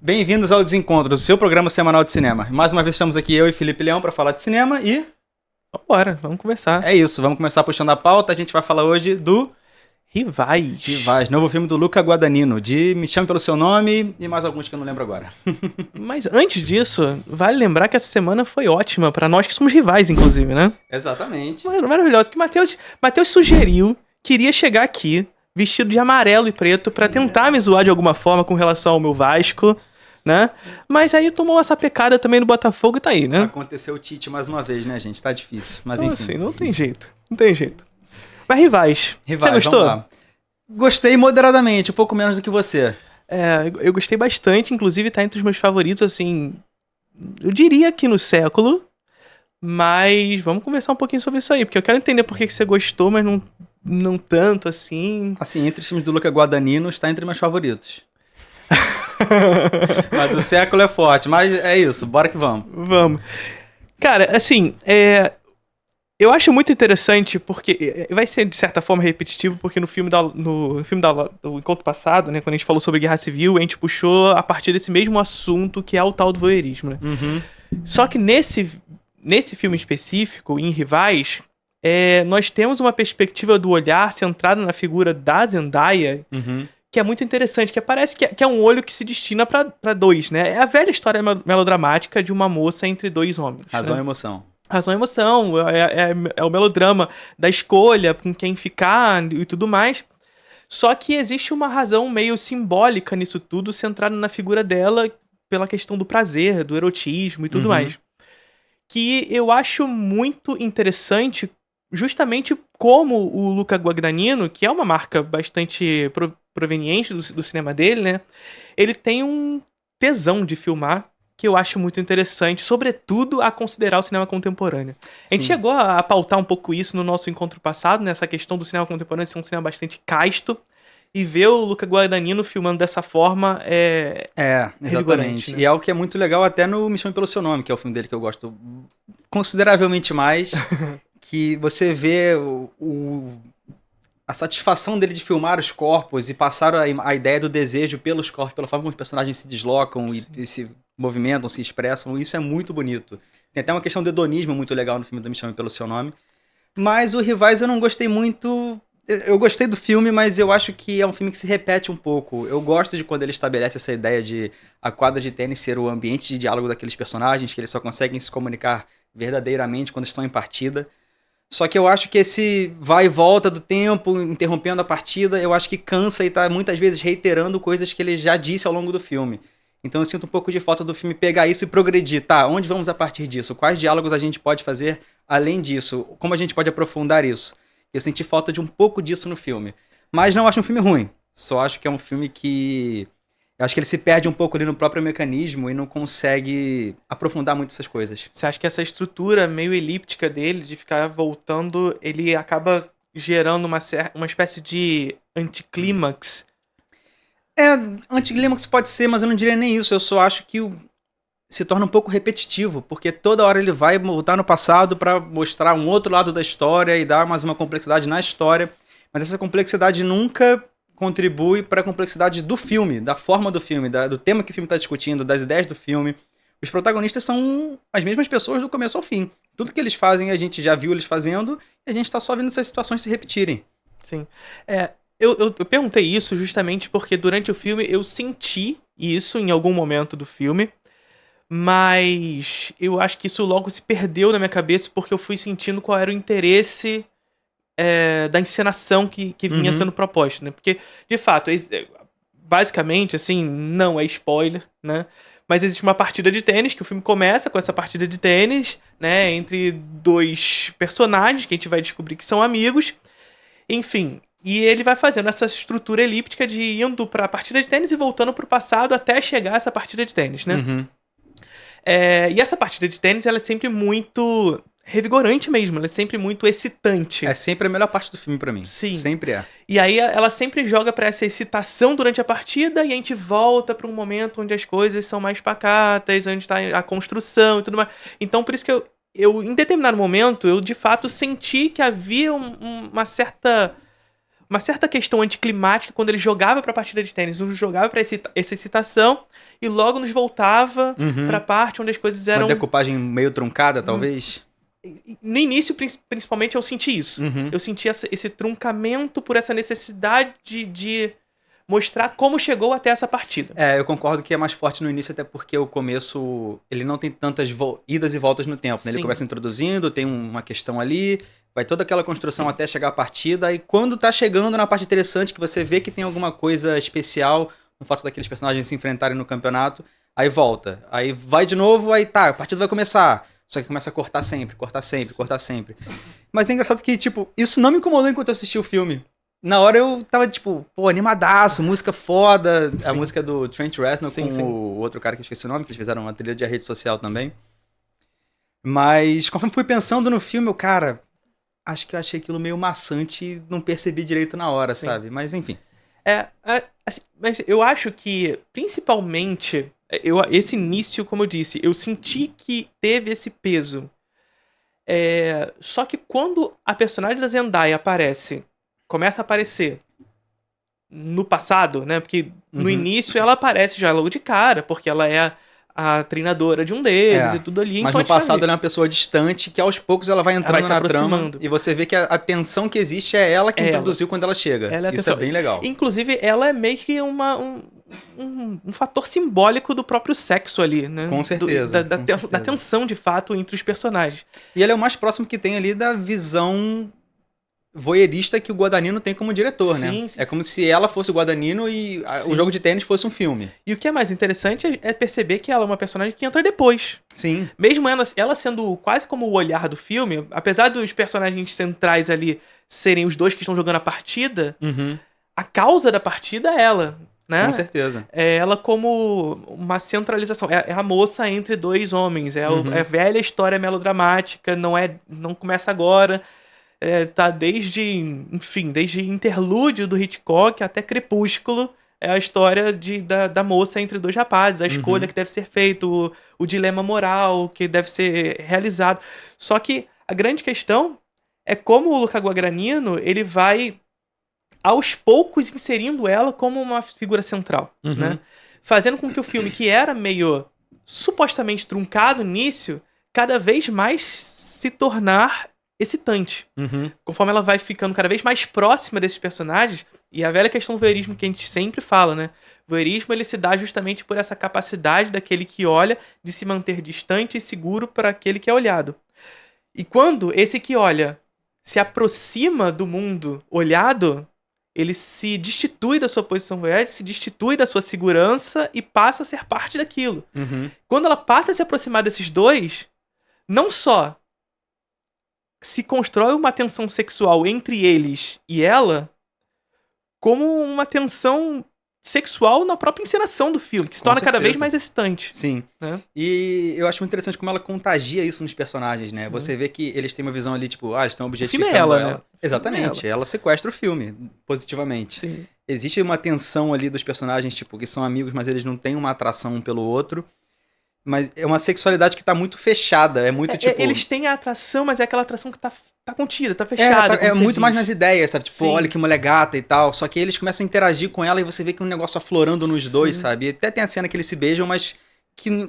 Bem-vindos ao Desencontro, o seu programa semanal de cinema. Mais uma vez estamos aqui, eu e Felipe Leão, para falar de cinema e... Bora, vamos conversar. É isso, vamos começar puxando a pauta. A gente vai falar hoje do... Rivais, novo filme do Luca Guadagnino, de Me Chame Pelo Seu Nome e mais alguns que eu não lembro agora. Mas antes disso, vale lembrar que essa semana foi ótima pra nós que somos rivais, inclusive, né? Exatamente. Maravilhoso, que Matheus sugeriu que iria chegar aqui vestido de amarelo e preto pra tentar me zoar de alguma forma com relação ao meu Vasco, né? Mas aí tomou essa pecada também no Botafogo e tá aí, né? Aconteceu o Tite mais uma vez, né, gente? Tá difícil, mas Então, enfim. assim, não tem jeito. Mas Rivais, você gostou? Vamos lá. Gostei moderadamente, um pouco menos do que você. Eu gostei bastante, inclusive tá entre os meus favoritos, assim, eu diria que no século, mas vamos conversar um pouquinho sobre isso aí, porque eu quero entender por que você gostou, mas não tanto assim. Assim, entre os filmes do Luca Guadagnino, está entre meus favoritos. Mas do século é forte, mas é isso, bora que vamos. Vamos. Cara, assim, eu acho muito interessante porque vai ser de certa forma repetitivo, porque no filme do encontro passado, né, quando a gente falou sobre Guerra Civil, a gente puxou a partir desse mesmo assunto que é o tal do voyeurismo, né? Uhum. Só que nesse filme específico, em Rivais, nós temos uma perspectiva do olhar centrado na figura da Zendaya, Uhum. que é muito interessante, que parece que é um olho que se destina pra dois, né? É a velha história melodramática de uma moça entre dois homens. Razão né? e emoção. Razão e emoção, é o melodrama da escolha com quem ficar e tudo mais. Só que existe uma razão meio simbólica nisso tudo, centrada na figura dela, pela questão do prazer, do erotismo e tudo mais. Que eu acho muito interessante, justamente como o Luca Guadagnino, que é uma marca bastante proveniente do cinema dele, né? Ele tem um tesão de filmar que eu acho muito interessante, sobretudo a considerar o cinema contemporâneo. A gente chegou a pautar um pouco isso no nosso encontro passado, nessa questão do cinema contemporâneo ser um cinema bastante casto, e ver o Luca Guadagnino filmando dessa forma exatamente. né? E é algo que é muito legal até no Me Chame Pelo Seu Nome, que é o filme dele que eu gosto consideravelmente mais, que você vê a satisfação dele de filmar os corpos e passar a ideia do desejo pelos corpos, pela forma como os personagens se deslocam e se movimentam, se expressam. Isso é muito bonito. Tem até uma questão de hedonismo muito legal no filme do Me Chame Pelo Seu Nome. Mas o Rivais eu não gostei muito. Eu gostei do filme, mas eu acho que é um filme que se repete um pouco. Eu gosto de quando ele estabelece essa ideia de a quadra de tênis ser o ambiente de diálogo daqueles personagens, que eles só conseguem se comunicar verdadeiramente quando estão em partida. Só que eu acho que esse vai e volta do tempo, interrompendo a partida, eu acho que cansa e tá muitas vezes reiterando coisas que ele já disse ao longo do filme. Então eu sinto um pouco de falta do filme pegar isso e progredir. Tá, onde vamos a partir disso? Quais diálogos a gente pode fazer além disso? Como a gente pode aprofundar isso? Eu senti falta de um pouco disso no filme. Mas não acho um filme ruim. Só acho que é um filme que... Eu acho que ele se perde um pouco ali no próprio mecanismo e não consegue aprofundar muito essas coisas. Você acha que essa estrutura meio elíptica dele, de ficar voltando, ele acaba gerando uma espécie de anticlímax? Anticlímax pode ser, mas eu não diria nem isso. Eu só acho que se torna um pouco repetitivo, porque toda hora ele vai voltar no passado para mostrar um outro lado da história e dar mais uma complexidade na história. Mas essa complexidade nunca contribui para a complexidade do filme, da forma do filme, do tema que o filme está discutindo, das ideias do filme. Os protagonistas são as mesmas pessoas do começo ao fim. Tudo que eles fazem a gente já viu eles fazendo e a gente está só vendo essas situações se repetirem. Sim. Eu perguntei isso justamente porque durante o filme eu senti isso em algum momento do filme, mas eu acho que isso logo se perdeu na minha cabeça porque eu fui sentindo qual era o interesse da encenação que vinha sendo proposta, né? Porque, de fato, basicamente, assim, não é spoiler, né? Mas existe uma partida de tênis, que o filme começa com essa partida de tênis, né? Entre dois personagens que a gente vai descobrir que são amigos. Enfim, e ele vai fazendo essa estrutura elíptica de indo pra partida de tênis e voltando pro passado até chegar a essa partida de tênis, né? E essa partida de tênis, ela é sempre muito revigorante mesmo, ela é sempre muito excitante. É sempre a melhor parte do filme pra mim. Sim. Sempre é. E aí ela sempre joga pra essa excitação durante a partida e a gente volta pra um momento onde as coisas são mais pacatas, onde tá a construção e tudo mais. Então por isso que eu em determinado momento, eu de fato senti que havia uma certa uma certa questão anticlimática quando ele jogava pra partida de tênis, nos jogava pra essa excitação e logo nos voltava pra parte onde as coisas eram... Uma decupagem meio truncada, talvez? No início, principalmente, eu senti isso. Eu senti esse truncamento por essa necessidade de mostrar como chegou até essa partida. Eu concordo que é mais forte no início, até porque o começo, ele não tem tantas idas e voltas no tempo, né? Ele começa introduzindo, tem uma questão ali, vai toda aquela construção até chegar à partida, e quando tá chegando na parte interessante, que você vê que tem alguma coisa especial, no fato daqueles personagens se enfrentarem no campeonato, aí volta. Aí vai de novo, aí tá, a partida vai começar. Só que começa a cortar sempre. Mas é engraçado que, tipo, isso não me incomodou enquanto eu assisti o filme. Na hora eu tava, tipo, pô, animadaço, música foda. Sim. A música do Trent Reznor com o outro cara que eu esqueci o nome, que eles fizeram uma trilha de rede social também. Mas conforme fui pensando no filme, eu, cara, acho que eu achei aquilo meio maçante e não percebi direito na hora, sabe? Mas enfim. Assim, mas eu acho que, principalmente, esse início, como eu disse, eu senti que teve esse peso. Só que quando a personagem da Zendaya começa a aparecer no passado, né? Porque no início ela aparece já logo de cara, porque ela é a treinadora de um deles e tudo ali. Mas no passado ela é uma pessoa distante que aos poucos ela vai entrando na trama e você vê que a tensão que existe é ela que introduziu quando ela chega. Isso é bem legal. Inclusive, ela é meio que um fator simbólico do próprio sexo ali, né? Com certeza. Da tensão, de fato, entre os personagens. E ele é o mais próximo que tem ali da visão voyeurista que o Guadagnino tem como diretor, né? Sim. É como se ela fosse o Guadagnino e o jogo de tênis fosse um filme. E o que é mais interessante é perceber que ela é uma personagem que entra depois. Sim. Mesmo ela sendo quase como o olhar do filme, apesar dos personagens centrais ali serem os dois que estão jogando a partida, a causa da partida é ela, né? Com certeza. É ela como uma centralização. É a moça entre dois homens. É a velha história melodramática, não começa agora. Tá desde Interlúdio do Hitchcock até Crepúsculo, é a história da moça entre dois rapazes, a escolha que deve ser feita, o dilema moral que deve ser realizado. Só que a grande questão é como o Luca Guadagnino, ele vai aos poucos inserindo ela como uma figura central, né? Fazendo com que o filme, que era meio supostamente truncado no início, cada vez mais se tornar excitante. Conforme ela vai ficando cada vez mais próxima desses personagens, e a velha questão do voyeurismo que a gente sempre fala, né? O voyeurismo, ele se dá justamente por essa capacidade daquele que olha de se manter distante e seguro para aquele que é olhado. E quando esse que olha se aproxima do mundo olhado, ele se destitui da sua posição voyeur, se destitui da sua segurança e passa a ser parte daquilo. Quando ela passa a se aproximar desses dois, não só se constrói uma tensão sexual entre eles e ela, como uma tensão sexual na própria encenação do filme, que se torna cada vez mais excitante. Sim. E eu acho muito interessante como ela contagia isso nos personagens, né? Sim. Você vê que eles têm uma visão ali, tipo, eles estão objetificando o filme é ela, né? Exatamente. Ela sequestra o filme, positivamente. Sim. Existe uma tensão ali dos personagens, tipo, que são amigos, mas eles não têm uma atração um pelo outro. Mas é uma sexualidade que tá muito fechada, é muito tipo... Eles têm a atração, mas é aquela atração que tá contida, tá fechada. É muito mais nas ideias, sabe? Tipo, olha que mulher gata e tal. Só que eles começam a interagir com ela e você vê que um negócio aflorando nos dois, sabe? E até tem a cena que eles se beijam, mas que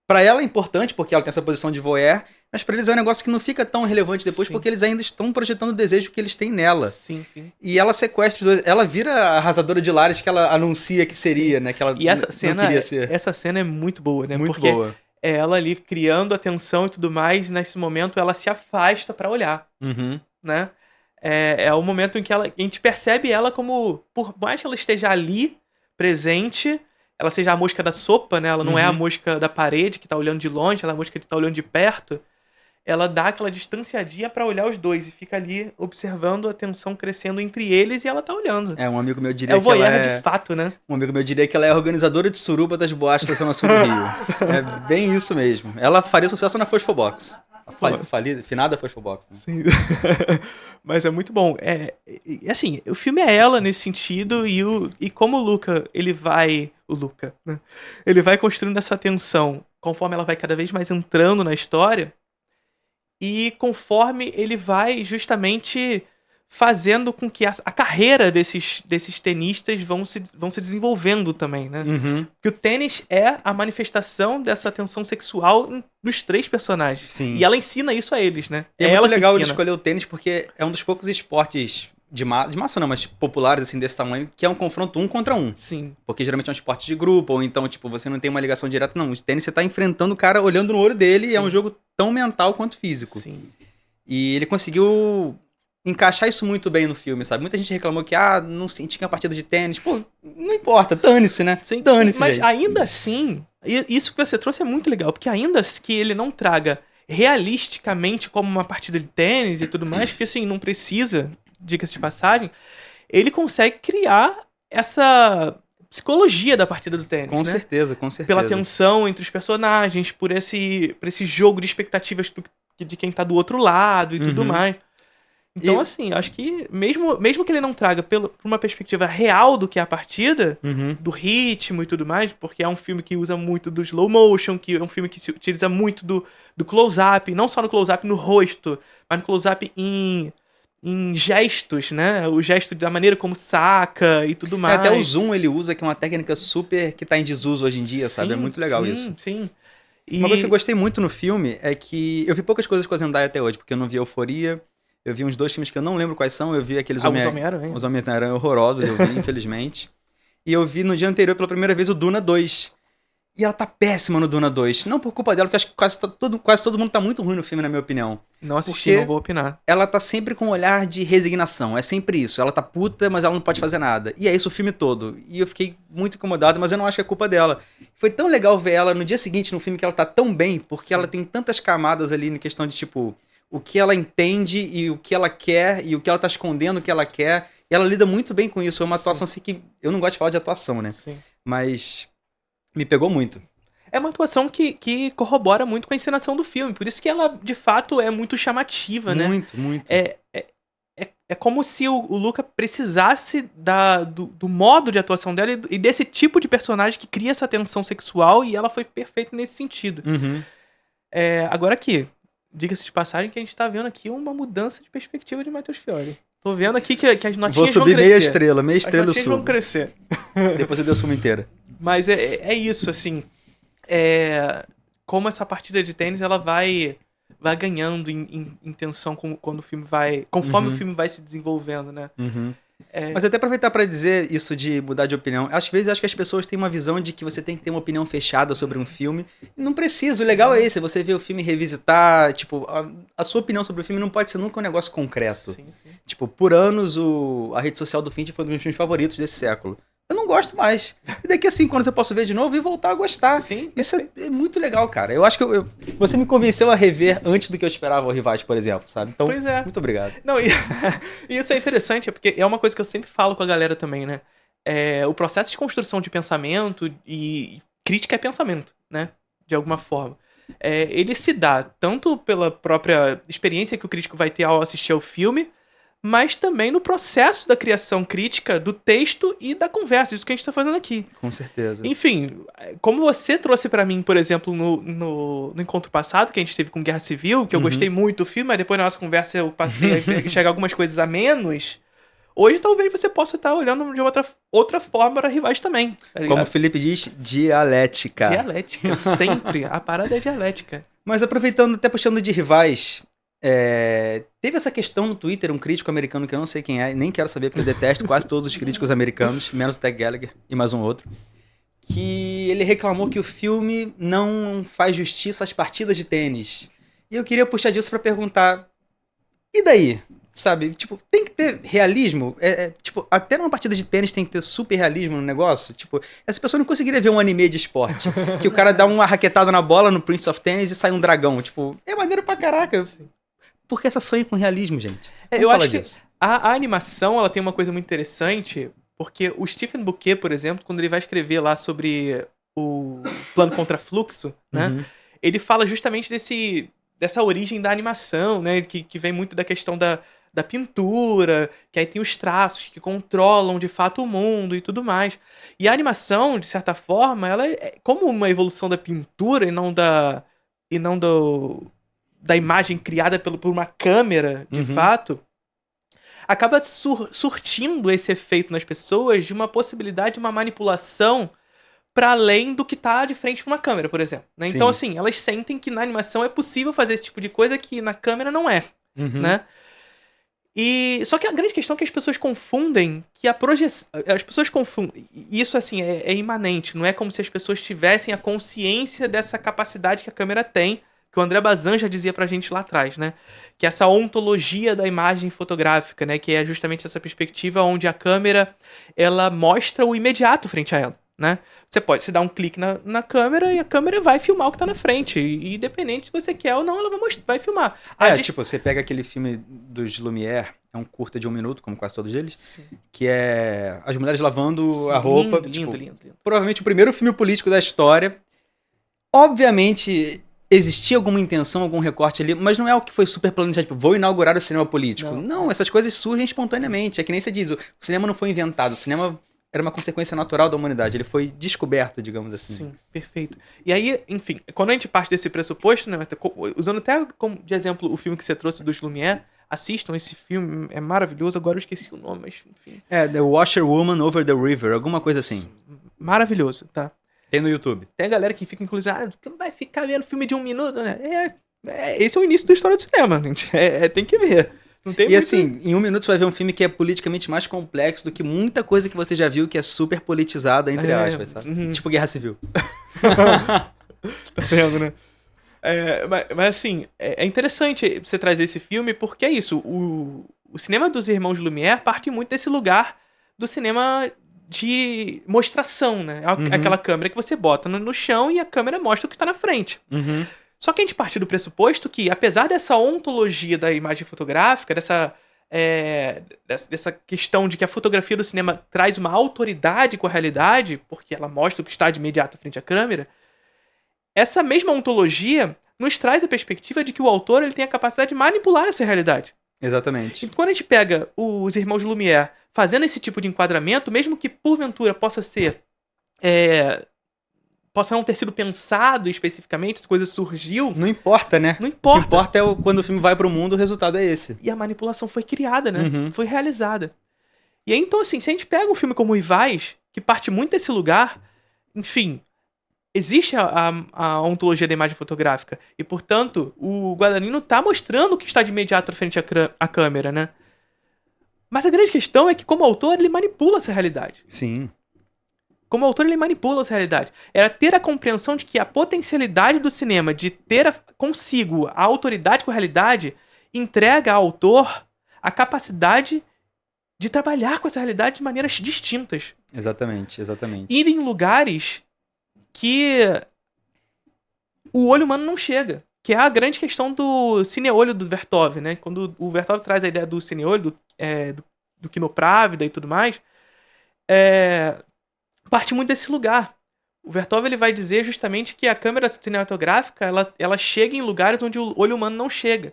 pra ela é importante, porque ela tem essa posição de voyeur, mas pra eles é um negócio que não fica tão relevante depois, porque eles ainda estão projetando o desejo que eles têm nela. Sim. E ela sequestra os dois. Ela vira a arrasadora de lares que ela anuncia que seria, né? Que ela e essa cena, não queria ser. Essa cena é muito boa, né? Muito boa. É ela ali criando atenção e tudo mais, nesse momento ela se afasta pra olhar, né? É o momento em que a gente percebe ela como, por mais que ela esteja ali, presente, ela seja a mosca da sopa, né? Ela não é a mosca da parede que tá olhando de longe, ela é a mosca que tá olhando de perto. Ela dá aquela distanciadinha pra olhar os dois e fica ali observando a tensão crescendo entre eles e ela tá olhando. Um amigo meu diria que ela é... o voyeur de fato, né? Um amigo meu diria que ela é a organizadora de suruba das boates da Zona Sul do Rio. É bem isso mesmo. Ela faria sucesso na Fosfobox. Finada Fosfobox. Né? Sim. Mas é muito bom. Assim, o filme é ela nesse sentido e como o Luca, ele vai... O Luca, né? Ele vai construindo essa tensão conforme ela vai cada vez mais entrando na história. E conforme ele vai justamente fazendo com que a carreira desses tenistas vão se desenvolvendo também, né? Porque o tênis é a manifestação dessa tensão sexual nos 3 personagens. Sim. E ela ensina isso a eles, né? E é ela muito legal que de ensina. escolher o tênis porque é um dos poucos esportes de massa não, mas populares assim desse tamanho, que é um confronto 1 contra 1. Sim. Porque geralmente é um esporte de grupo, ou então, tipo, você não tem uma ligação direta, não. O tênis você tá enfrentando o cara olhando no olho dele, e é um jogo tão mental quanto físico. Sim. E ele conseguiu encaixar isso muito bem no filme, sabe? Muita gente reclamou que, não senti que é uma partida de tênis. Pô, não importa, dane-se, né? Sim. Dane-se, Mas gente. ainda assim, isso que você trouxe é muito legal, porque ainda que ele não traga realisticamente como uma partida de tênis e tudo mais, porque assim, não precisa, diga-se de passagem, ele consegue criar essa psicologia da partida do tênis, Com né? certeza, com certeza. Pela tensão entre os personagens, por esse jogo de expectativas de quem tá do outro lado e tudo mais. Então, assim, acho que mesmo que ele não traga por uma perspectiva real do que é a partida, do ritmo e tudo mais, porque é um filme que usa muito do slow motion, que é um filme que se utiliza muito do close-up, não só no close-up no rosto, mas no close-up em gestos, né? O gesto da maneira como saca e tudo mais. Até o zoom ele usa, que é uma técnica super que tá em desuso hoje em dia, sabe? É muito legal isso. Sim. Uma coisa que eu gostei muito no filme é que eu vi poucas coisas com a Zendaya até hoje, porque eu não vi Euforia. Eu vi uns 2 filmes que eu não lembro quais são. Eu vi aqueles Os Homem-Aranha. Os Homem-Aranha horrorosos, eu vi, infelizmente. E eu vi no dia anterior, pela primeira vez, o Duna 2. E ela tá péssima no Duna 2. Não por culpa dela, porque acho que quase todo mundo tá muito ruim no filme, na minha opinião. Não assisti, Porque não vou opinar. ela tá sempre com um olhar de resignação. É sempre isso. Ela tá puta, mas ela não pode fazer nada. E é isso o filme todo. E eu fiquei muito incomodado, mas eu não acho que é culpa dela. Foi tão legal ver ela no dia seguinte no filme que ela tá tão bem, porque ela tem tantas camadas ali na questão de, tipo, o que ela entende e o que ela quer e o que ela tá escondendo o que ela quer. E ela lida muito bem com isso. É uma atuação assim que... Eu não gosto de falar de atuação, né? Sim. Mas me pegou muito. É uma atuação que corrobora muito com a encenação do filme. Por isso que ela, de fato, é muito chamativa, né? Muito. É como se o Luca precisasse do modo de atuação dela e desse tipo de personagem que cria essa tensão sexual, e ela foi perfeita nesse sentido. Agora aqui, diga-se de passagem que a gente tá vendo aqui uma mudança de perspectiva de Matheus Fiore. Tô vendo aqui que as notinhas vão crescer. Vou subir meia estrela eu As notinhas subo. vão crescer. Depois eu dei a suma inteira. Mas é isso, assim. Como essa partida de tênis ela vai ganhando em tensão quando o filme conforme o filme vai se desenvolvendo, né? Mas até aproveitar pra dizer isso de mudar de opinião. Às vezes acho que as pessoas têm uma visão de que você tem que ter uma opinião fechada sobre um filme. E não precisa, o legal é esse, você ver o filme e revisitar, tipo, a sua opinião sobre o filme não pode ser nunca um negócio concreto. Sim. Tipo, por anos a rede social do Fincher foi um dos meus filmes favoritos desse século. Eu não gosto mais. E daqui a 5 anos eu posso ver de novo e voltar a gostar. Sim. Isso é muito legal, cara. Eu acho que você me convenceu a rever antes do que eu esperava o Rivais, por exemplo, sabe? Então, Pois é. muito obrigado. Não, e isso é interessante, porque é uma coisa que eu sempre falo com a galera também, né? O processo de construção de pensamento e crítica é pensamento, né? De alguma forma. Ele se dá tanto pela própria experiência que o crítico vai ter ao assistir ao filme, mas também no processo da criação crítica do texto e da conversa, isso que a gente tá fazendo aqui. Com certeza. Enfim, como você trouxe pra mim, por exemplo, no encontro passado, que a gente teve com Guerra Civil, que eu gostei muito do filme, mas depois na nossa conversa eu passei a enxergar algumas coisas a menos, hoje talvez você possa estar olhando de outra forma para Rivais também. Tá ligado? Como o Felipe diz, dialética. Dialética, sempre. A parada é dialética. Mas aproveitando, até puxando de Rivais, teve essa questão no Twitter, um crítico americano que eu não sei quem é, nem quero saber porque eu detesto quase todos os críticos americanos, menos o Ted Gallagher e mais um outro, que ele reclamou que o filme não faz justiça às partidas de tênis. E eu queria puxar disso pra perguntar, e daí? Sabe? Tipo, tem que ter realismo? Tipo, até numa partida de tênis tem que ter super realismo no negócio? Tipo, essa pessoa não conseguiria ver um anime de esporte. Que o cara dá uma raquetada na bola no Prince of Tennis e sai um dragão. Tipo, é maneiro pra caraca. Por que essa sonha com realismo, gente? Eu acho que a animação ela tem uma coisa muito interessante, porque o Stephen Bouquet, por exemplo, quando ele vai escrever lá sobre o plano contrafluxo, né? Ele fala justamente dessa origem da animação, né? Que vem muito da questão da pintura, que aí tem os traços que controlam de fato o mundo e tudo mais. E a animação, de certa forma, ela é como uma evolução da pintura e não da imagem criada por uma câmera, de fato. acaba surtindo esse efeito nas pessoas de uma possibilidade de uma manipulação para além do que tá de frente pra uma câmera, por exemplo. Né? Então, assim, elas sentem que na animação é possível fazer esse tipo de coisa que na câmera não é, né? Só que a grande questão é que as pessoas confundem que a projeção... As pessoas confundem... Isso, assim, é imanente. Não é como se as pessoas tivessem a consciência dessa capacidade que a câmera tem, que o André Bazin já dizia pra gente lá atrás, né? Que é essa ontologia da imagem fotográfica, né? Que é justamente essa perspectiva onde a câmera, ela mostra o imediato frente a ela, né? Você pode se dar um clique na câmera e a câmera vai filmar o que tá na frente. E independente se você quer ou não, ela vai filmar. Tipo, você pega aquele filme dos Lumière, é um curta de 1 minuto, como quase todos eles, Sim. que é as mulheres lavando a roupa. Lindo. Provavelmente o primeiro filme político da história. Obviamente, existia alguma intenção, algum recorte ali, mas não é o que foi super planejado, tipo, vou inaugurar o cinema político. Não, essas coisas surgem espontaneamente. É que nem você diz, o cinema não foi inventado, o cinema era uma consequência natural da humanidade, ele foi descoberto, digamos assim. Sim, perfeito. E aí, enfim, quando a gente parte desse pressuposto, né, usando até como de exemplo o filme que você trouxe dos Lumière, assistam esse filme, é maravilhoso, agora eu esqueci o nome, mas enfim. The Washerwoman Over the River, alguma coisa assim. Maravilhoso, tá? Tem no YouTube. Tem a galera que fica, inclusive, vai ficar vendo filme de 1 minuto, né? Esse é o início da história do cinema, gente. Tem que ver. Não tem assim, em 1 minuto você vai ver um filme que é politicamente mais complexo do que muita coisa que você já viu que é super politizada, entre aspas, sabe? Tipo Guerra Civil. Tá vendo, né? Mas assim, é interessante você trazer esse filme porque é isso. O cinema dos Irmãos Lumière parte muito desse lugar do cinema de mostração, né? Aquela câmera que você bota no chão e a câmera mostra o que tá na frente. Só que a gente parte do pressuposto que, apesar dessa ontologia da imagem fotográfica, dessa questão de que a fotografia do cinema traz uma autoridade com a realidade, porque ela mostra o que está de imediato frente à câmera, essa mesma ontologia nos traz a perspectiva de que o autor ele tem a capacidade de manipular essa realidade. Exatamente. E quando a gente pega os Irmãos Lumière fazendo esse tipo de enquadramento, mesmo que porventura possa não ter sido pensado especificamente, essa coisa surgiu. Não importa, né? Não importa. O que importa é quando o filme vai pro mundo, o resultado é esse. E a manipulação foi criada, né? Foi realizada. E aí, então, assim, se a gente pega um filme como Rivais, que parte muito desse lugar, enfim, existe a ontologia da imagem fotográfica. E, portanto, o Guadagnino tá mostrando o que está de imediato frente à câmera, né? Mas a grande questão é que, como autor, ele manipula essa realidade. Sim. Como autor, ele manipula essa realidade. Era ter a compreensão de que a potencialidade do cinema de ter consigo a autoridade com a realidade entrega ao autor a capacidade de trabalhar com essa realidade de maneiras distintas. Exatamente. Ir em lugares que o olho humano não chega. Que é a grande questão do cineolho do Vertov, né? Quando o Vertov traz a ideia do cineolho, do quinoprávida e tudo mais, parte muito desse lugar. O Vertov ele vai dizer justamente que a câmera cinematográfica ela chega em lugares onde o olho humano não chega.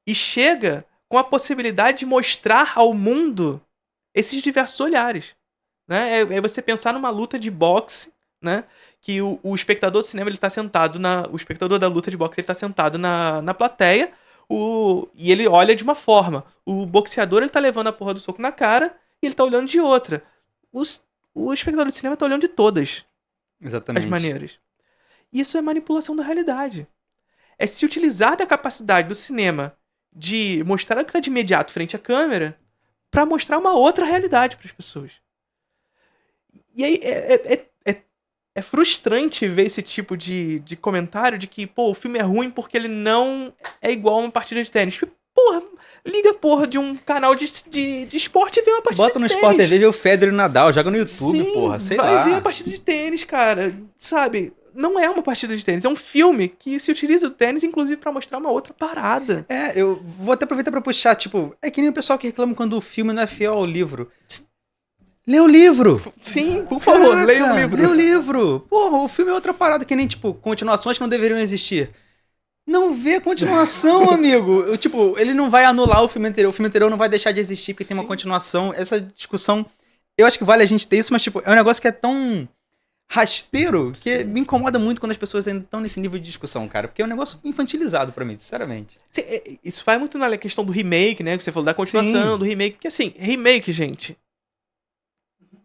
E chega com a possibilidade de mostrar ao mundo esses diversos olhares. Né? É você pensar numa luta de boxe, né? Que o espectador do cinema ele tá sentado o espectador da luta de boxe ele tá sentado na plateia e ele olha de uma forma. O boxeador ele tá levando a porra do soco na cara e ele tá olhando de outra. O espectador de cinema tá olhando de todas as maneiras. Isso é manipulação da realidade. É se utilizar da capacidade do cinema de mostrar o que tá de imediato frente à câmera pra mostrar uma outra realidade pras pessoas. E aí é frustrante ver esse tipo de comentário de que, o filme é ruim porque ele não é igual a uma partida de tênis. Porra, liga de um canal de esporte e vê uma partida de tênis. Bota no Sport TV e vê o Federer e o Nadal, joga no YouTube, Sim, sei lá. vai ver a partida de tênis, cara. Sabe? Não é uma partida de tênis, é um filme que se utiliza o tênis, inclusive, pra mostrar uma outra parada. Eu vou até aproveitar pra puxar, é que nem o pessoal que reclama quando o filme não é fiel ao livro. Lê o livro! Sim, por favor, leia o livro. Lê o livro! Porra, o filme é outra parada, que nem, continuações que não deveriam existir. Não vê a continuação, amigo! Ele não vai anular o filme anterior não vai deixar de existir porque tem uma continuação. Essa discussão, eu acho que vale a gente ter isso, mas, é um negócio que é tão rasteiro que me incomoda muito quando as pessoas ainda estão nesse nível de discussão, cara. Porque é um negócio infantilizado pra mim, sinceramente. Sim, isso vai muito na questão do remake, né? Que você falou da continuação, Sim. do remake. Porque assim, remake, gente,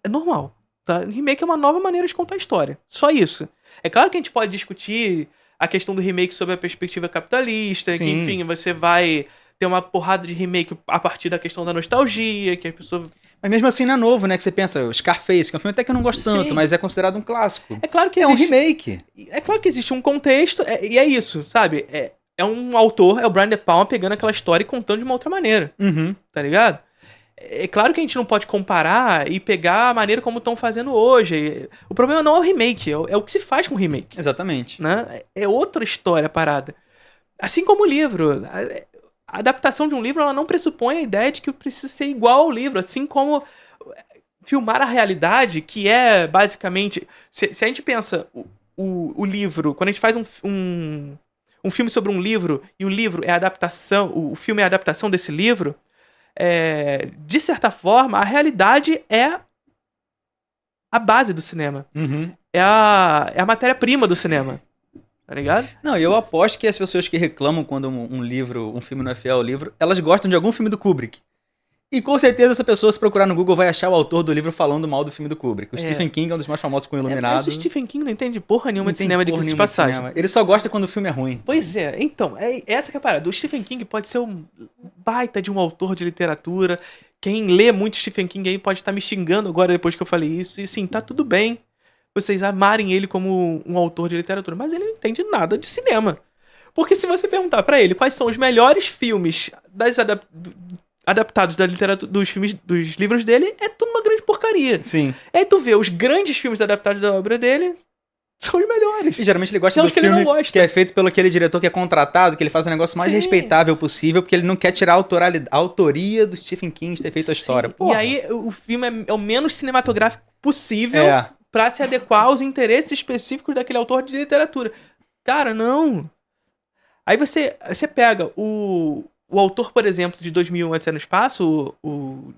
é normal, tá? Remake é uma nova maneira de contar a história. Só isso. É claro que a gente pode discutir a questão do remake sob a perspectiva capitalista, que, Sim. enfim, você vai ter uma porrada de remake a partir da questão da nostalgia, que as pessoas... Mas mesmo assim não é novo, né? Que você pensa, o Scarface, que é um filme até que eu não gosto tanto, Sim. mas é considerado um clássico. É claro que É um existe... remake. É claro que existe um contexto, e é isso, sabe? É um autor, é o Brian De Palma pegando aquela história e contando de uma outra maneira, Uhum. tá ligado? É claro que a gente não pode comparar e pegar a maneira como estão fazendo hoje. O problema não é o remake, é o que se faz com o remake, Exatamente. né? É outra história a parada. Assim como o livro. A adaptação de um livro, ela não pressupõe a ideia de que precisa ser igual ao livro, assim como filmar a realidade, que é basicamente... Se a gente pensa o livro, quando a gente faz um filme sobre um livro, e o livro é a adaptação, o filme é a adaptação desse livro, de certa forma, a realidade é a base do cinema. Uhum. É a matéria-prima do cinema. Tá ligado? Não, eu aposto que as pessoas que reclamam quando um filme não é fiel ao livro, elas gostam de algum filme do Kubrick. E com certeza essa pessoa, se procurar no Google, vai achar o autor do livro falando mal do filme do Kubrick. O Stephen King é um dos mais famosos com o Iluminado. Mas o Stephen King não entende porra nenhuma Não de cinema, de porra de nenhuma de passagem. cinema. Ele só gosta quando o filme é ruim. Pois é, então, essa que é a parada. O Stephen King pode ser um baita de um autor de literatura. Quem lê muito Stephen King aí pode estar me xingando agora depois que eu falei isso. E sim, tá tudo bem vocês amarem ele como um autor de literatura, mas ele não entende nada de cinema. Porque se você perguntar pra ele quais são os melhores filmes adaptados da literatura, dos filmes, dos livros dele, é tudo uma grande porcaria. Sim. Aí tu vê os grandes filmes adaptados da obra dele, são os melhores. E geralmente ele gosta São do os que ele filme não gosta. que é feito pelo aquele diretor que é contratado, que ele faz o negócio mais Sim. respeitável possível, porque ele não quer tirar a autoria do Stephen King de ter feito a Sim. história. E Porra. aí o filme é o menos cinematográfico possível É. pra se adequar aos interesses específicos daquele autor de literatura. Cara, não. Aí você pega o autor, por exemplo, de 2001 Odisseia no Espaço, o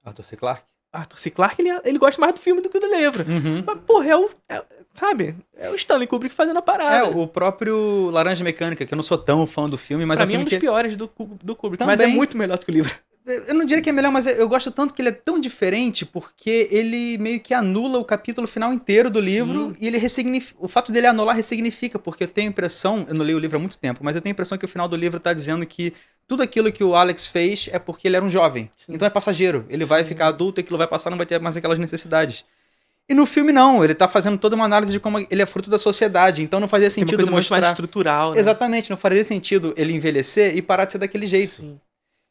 Arthur C. Clarke? Arthur C. Clarke, ele gosta mais do filme do que do livro. Uhum. Mas, porra, sabe? É o Stanley Kubrick fazendo a parada. O próprio Laranja Mecânica, que eu não sou tão fã do filme, mas Pra é um mim é um filme dos que... piores do Kubrick, Também. mas é muito melhor do que o livro. Eu não diria que é melhor, mas eu gosto tanto que ele é tão diferente porque ele meio que anula o capítulo final inteiro do Sim. livro e ele ressignifica. O fato dele anular ressignifica, porque eu tenho a impressão, eu não leio o livro há muito tempo, mas eu tenho a impressão que o final do livro tá dizendo que tudo aquilo que o Alex fez é porque ele era um jovem. Sim. Então é passageiro. Ele vai Sim. ficar adulto e aquilo vai passar, não vai ter mais aquelas necessidades. E no filme não, ele tá fazendo toda uma análise de como ele é fruto da sociedade, então não fazia Tem uma sentido coisa muito mostrar... mais estrutural, né? Exatamente, não faria sentido ele envelhecer e parar de ser daquele jeito. Sim.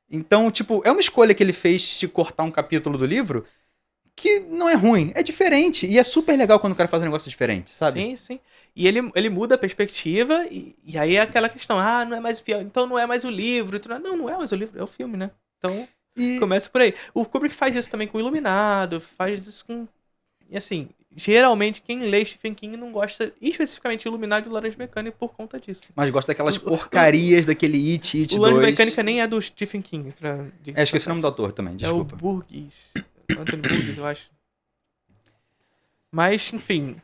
Então, tipo, é uma escolha que ele fez de cortar um capítulo do livro que não é ruim, é diferente. E é super legal quando o cara faz um negócio diferente, sabe? Sim, sim. E ele muda a perspectiva e aí é aquela questão, não é mais fiel, então não é mais o livro. Não é mais o livro, é o filme, né? Então, E começa por aí. O Kubrick faz isso também com o Iluminado, faz isso com... E assim, geralmente quem lê Stephen King não gosta especificamente de Iluminado e do Laranja Mecânica por conta disso. mas gosta daquelas porcarias daquele It 2. O Laranja Mecânica nem é do Stephen King. Esqueci o nome do autor também, desculpa. É o Burgess. Anthony Burgess, eu acho. Mas, enfim.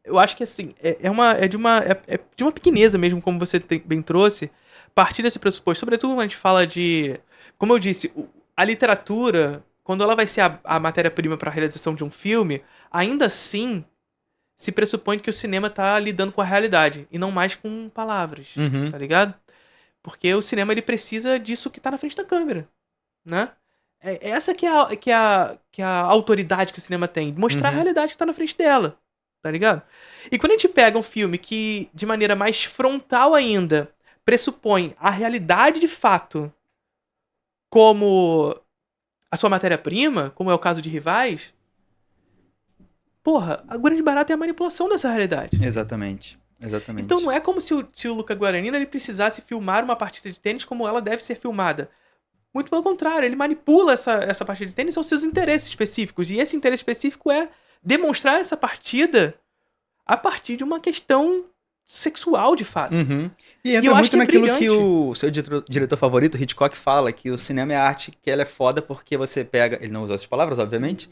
Eu acho que assim, é de uma pequeneza mesmo, como você bem trouxe, partir desse pressuposto. Sobretudo quando a gente fala de... Como eu disse, a literatura, quando ela vai ser a matéria-prima para a realização de um filme, ainda assim se pressupõe que o cinema tá lidando com a realidade e não mais com palavras, Uhum. tá ligado? Porque o cinema ele precisa disso que tá na frente da câmera, né? Essa que é a autoridade que o cinema tem, mostrar a realidade que tá na frente dela, tá ligado? E quando a gente pega um filme que, de maneira mais frontal ainda, pressupõe a realidade de fato como a sua matéria-prima, como é o caso de Rivais, porra, a grande barata é a manipulação dessa realidade. Exatamente. Então não é como se o Luca Guadagnino ele precisasse filmar uma partida de tênis como ela deve ser filmada. Muito pelo contrário, ele manipula essa partida de tênis aos seus interesses específicos. E esse interesse específico é demonstrar essa partida a partir de uma questão sexual, de fato. Uhum. E E entra eu acho muito que é naquilo brilhante. que o seu diretor favorito, Hitchcock, fala, que o cinema é arte, que ela é foda porque você pega... Ele não usa essas palavras, obviamente.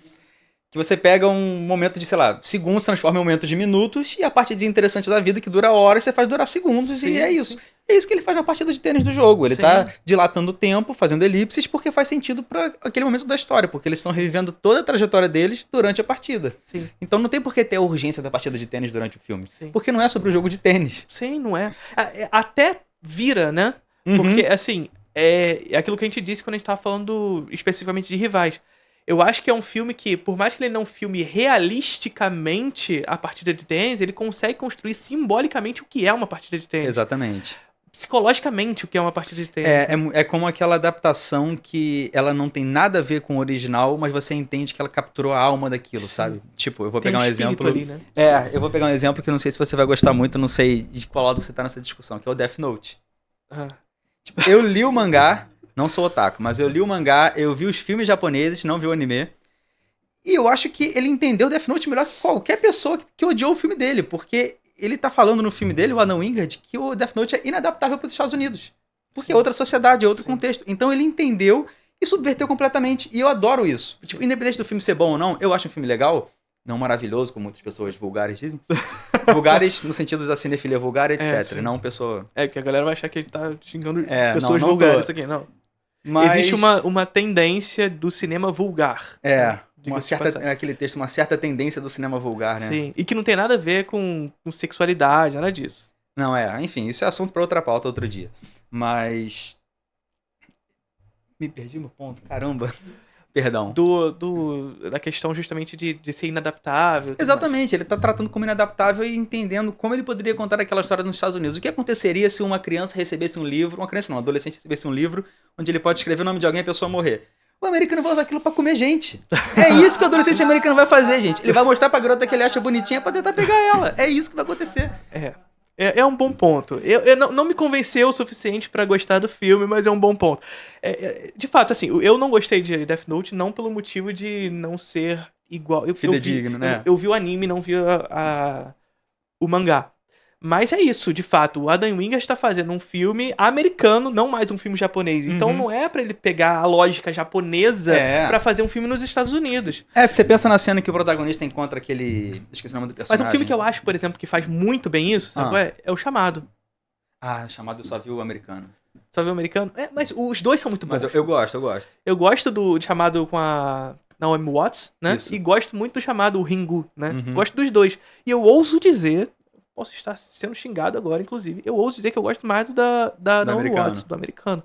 Que você pega um momento de, sei lá, segundos, transforma em um momento de minutos, e a parte desinteressante da vida, que dura horas, você faz durar segundos, Sim, e é isso. sim. É isso que ele faz na partida de tênis do jogo. Ele Sim. tá dilatando o tempo, fazendo elipses, porque faz sentido pra aquele momento da história, porque eles estão revivendo toda a trajetória deles durante a partida. Sim. Então não tem por que ter a urgência da partida de tênis durante o filme. Sim. Porque não é sobre o jogo de tênis. Sim, não é. Até vira, né? Porque, assim, é aquilo que a gente disse quando a gente tava falando especificamente de rivais. Eu acho que é um filme que, por mais que ele não filme realisticamente a partida de tênis, ele consegue construir simbolicamente o que é uma partida de tênis. Exatamente. Psicologicamente o que é uma partida de tênis. É como aquela adaptação que ela não tem nada a ver com o original, mas você entende que ela capturou a alma daquilo, Sim. sabe? Tipo, eu vou Tem pegar um espírito exemplo. ali, né? Eu vou pegar um exemplo que eu não sei se você vai gostar muito, eu não sei de qual lado você tá nessa discussão, que é o Death Note. Tipo, eu li o mangá, não sou otaku, mas eu li o mangá, eu vi os filmes japoneses, não vi o anime. E eu acho que ele entendeu Death Note melhor que qualquer pessoa que odiou o filme dele, porque ele tá falando no filme dele, o Adam Wingard, que o Death Note é inadaptável para os Estados Unidos. Porque é outra sociedade, é outro contexto. Então ele entendeu e subverteu completamente. E eu adoro isso. Tipo, independente do filme ser bom ou não, eu acho um filme legal, não maravilhoso, como muitas pessoas vulgares dizem. Vulgares no sentido da cinefilia vulgar, etc. Sim. Não pessoa... Porque a galera vai achar que ele tá xingando não pessoas tô. vulgares. Isso aqui, não. Mas... Existe uma tendência do cinema vulgar. Aquele texto, uma certa tendência do cinema vulgar, né? Sim, e que não tem nada a ver com sexualidade, nada disso. Não, enfim, isso é assunto para outra pauta outro dia. Mas... Me perdi meu ponto, caramba. Perdão. Da questão justamente de ser inadaptável. Exatamente, ele tá tratando como inadaptável e entendendo como ele poderia contar aquela história nos Estados Unidos. O que aconteceria se uma criança recebesse um livro, uma criança não, um adolescente recebesse um livro, onde ele pode escrever o nome de alguém e a pessoa morrer? O americano vai usar aquilo pra comer gente. É isso que o adolescente americano vai fazer, gente. Ele vai mostrar pra garota que ele acha bonitinha pra tentar pegar ela. É isso que vai acontecer. É um bom ponto. Não me convenceu o suficiente pra gostar do filme, mas é um bom ponto. De fato, assim, eu não gostei de Death Note não pelo motivo de não ser igual. Fidedigno, né? Eu vi o anime, não vi o mangá. Mas é isso, de fato. O Adam Wingard está fazendo um filme americano, não mais um filme japonês. Então não é pra ele pegar a lógica japonesa pra fazer um filme nos Estados Unidos. Porque você pensa na cena que o protagonista encontra aquele... Esqueci o nome do personagem. Mas um filme que eu acho, por exemplo, que faz muito bem isso, sabe qual é? É O Chamado. O Chamado eu só vi o americano. Só viu o americano? Mas os dois são muito bons. Mas eu gosto. Eu gosto do Chamado com a Naomi Watts, né? Isso. E gosto muito do Chamado Ringu, né? Gosto dos dois. E eu ouso dizer... Posso estar sendo xingado agora, inclusive. Eu ouso dizer que eu gosto mais da Naomi Watts, do americano.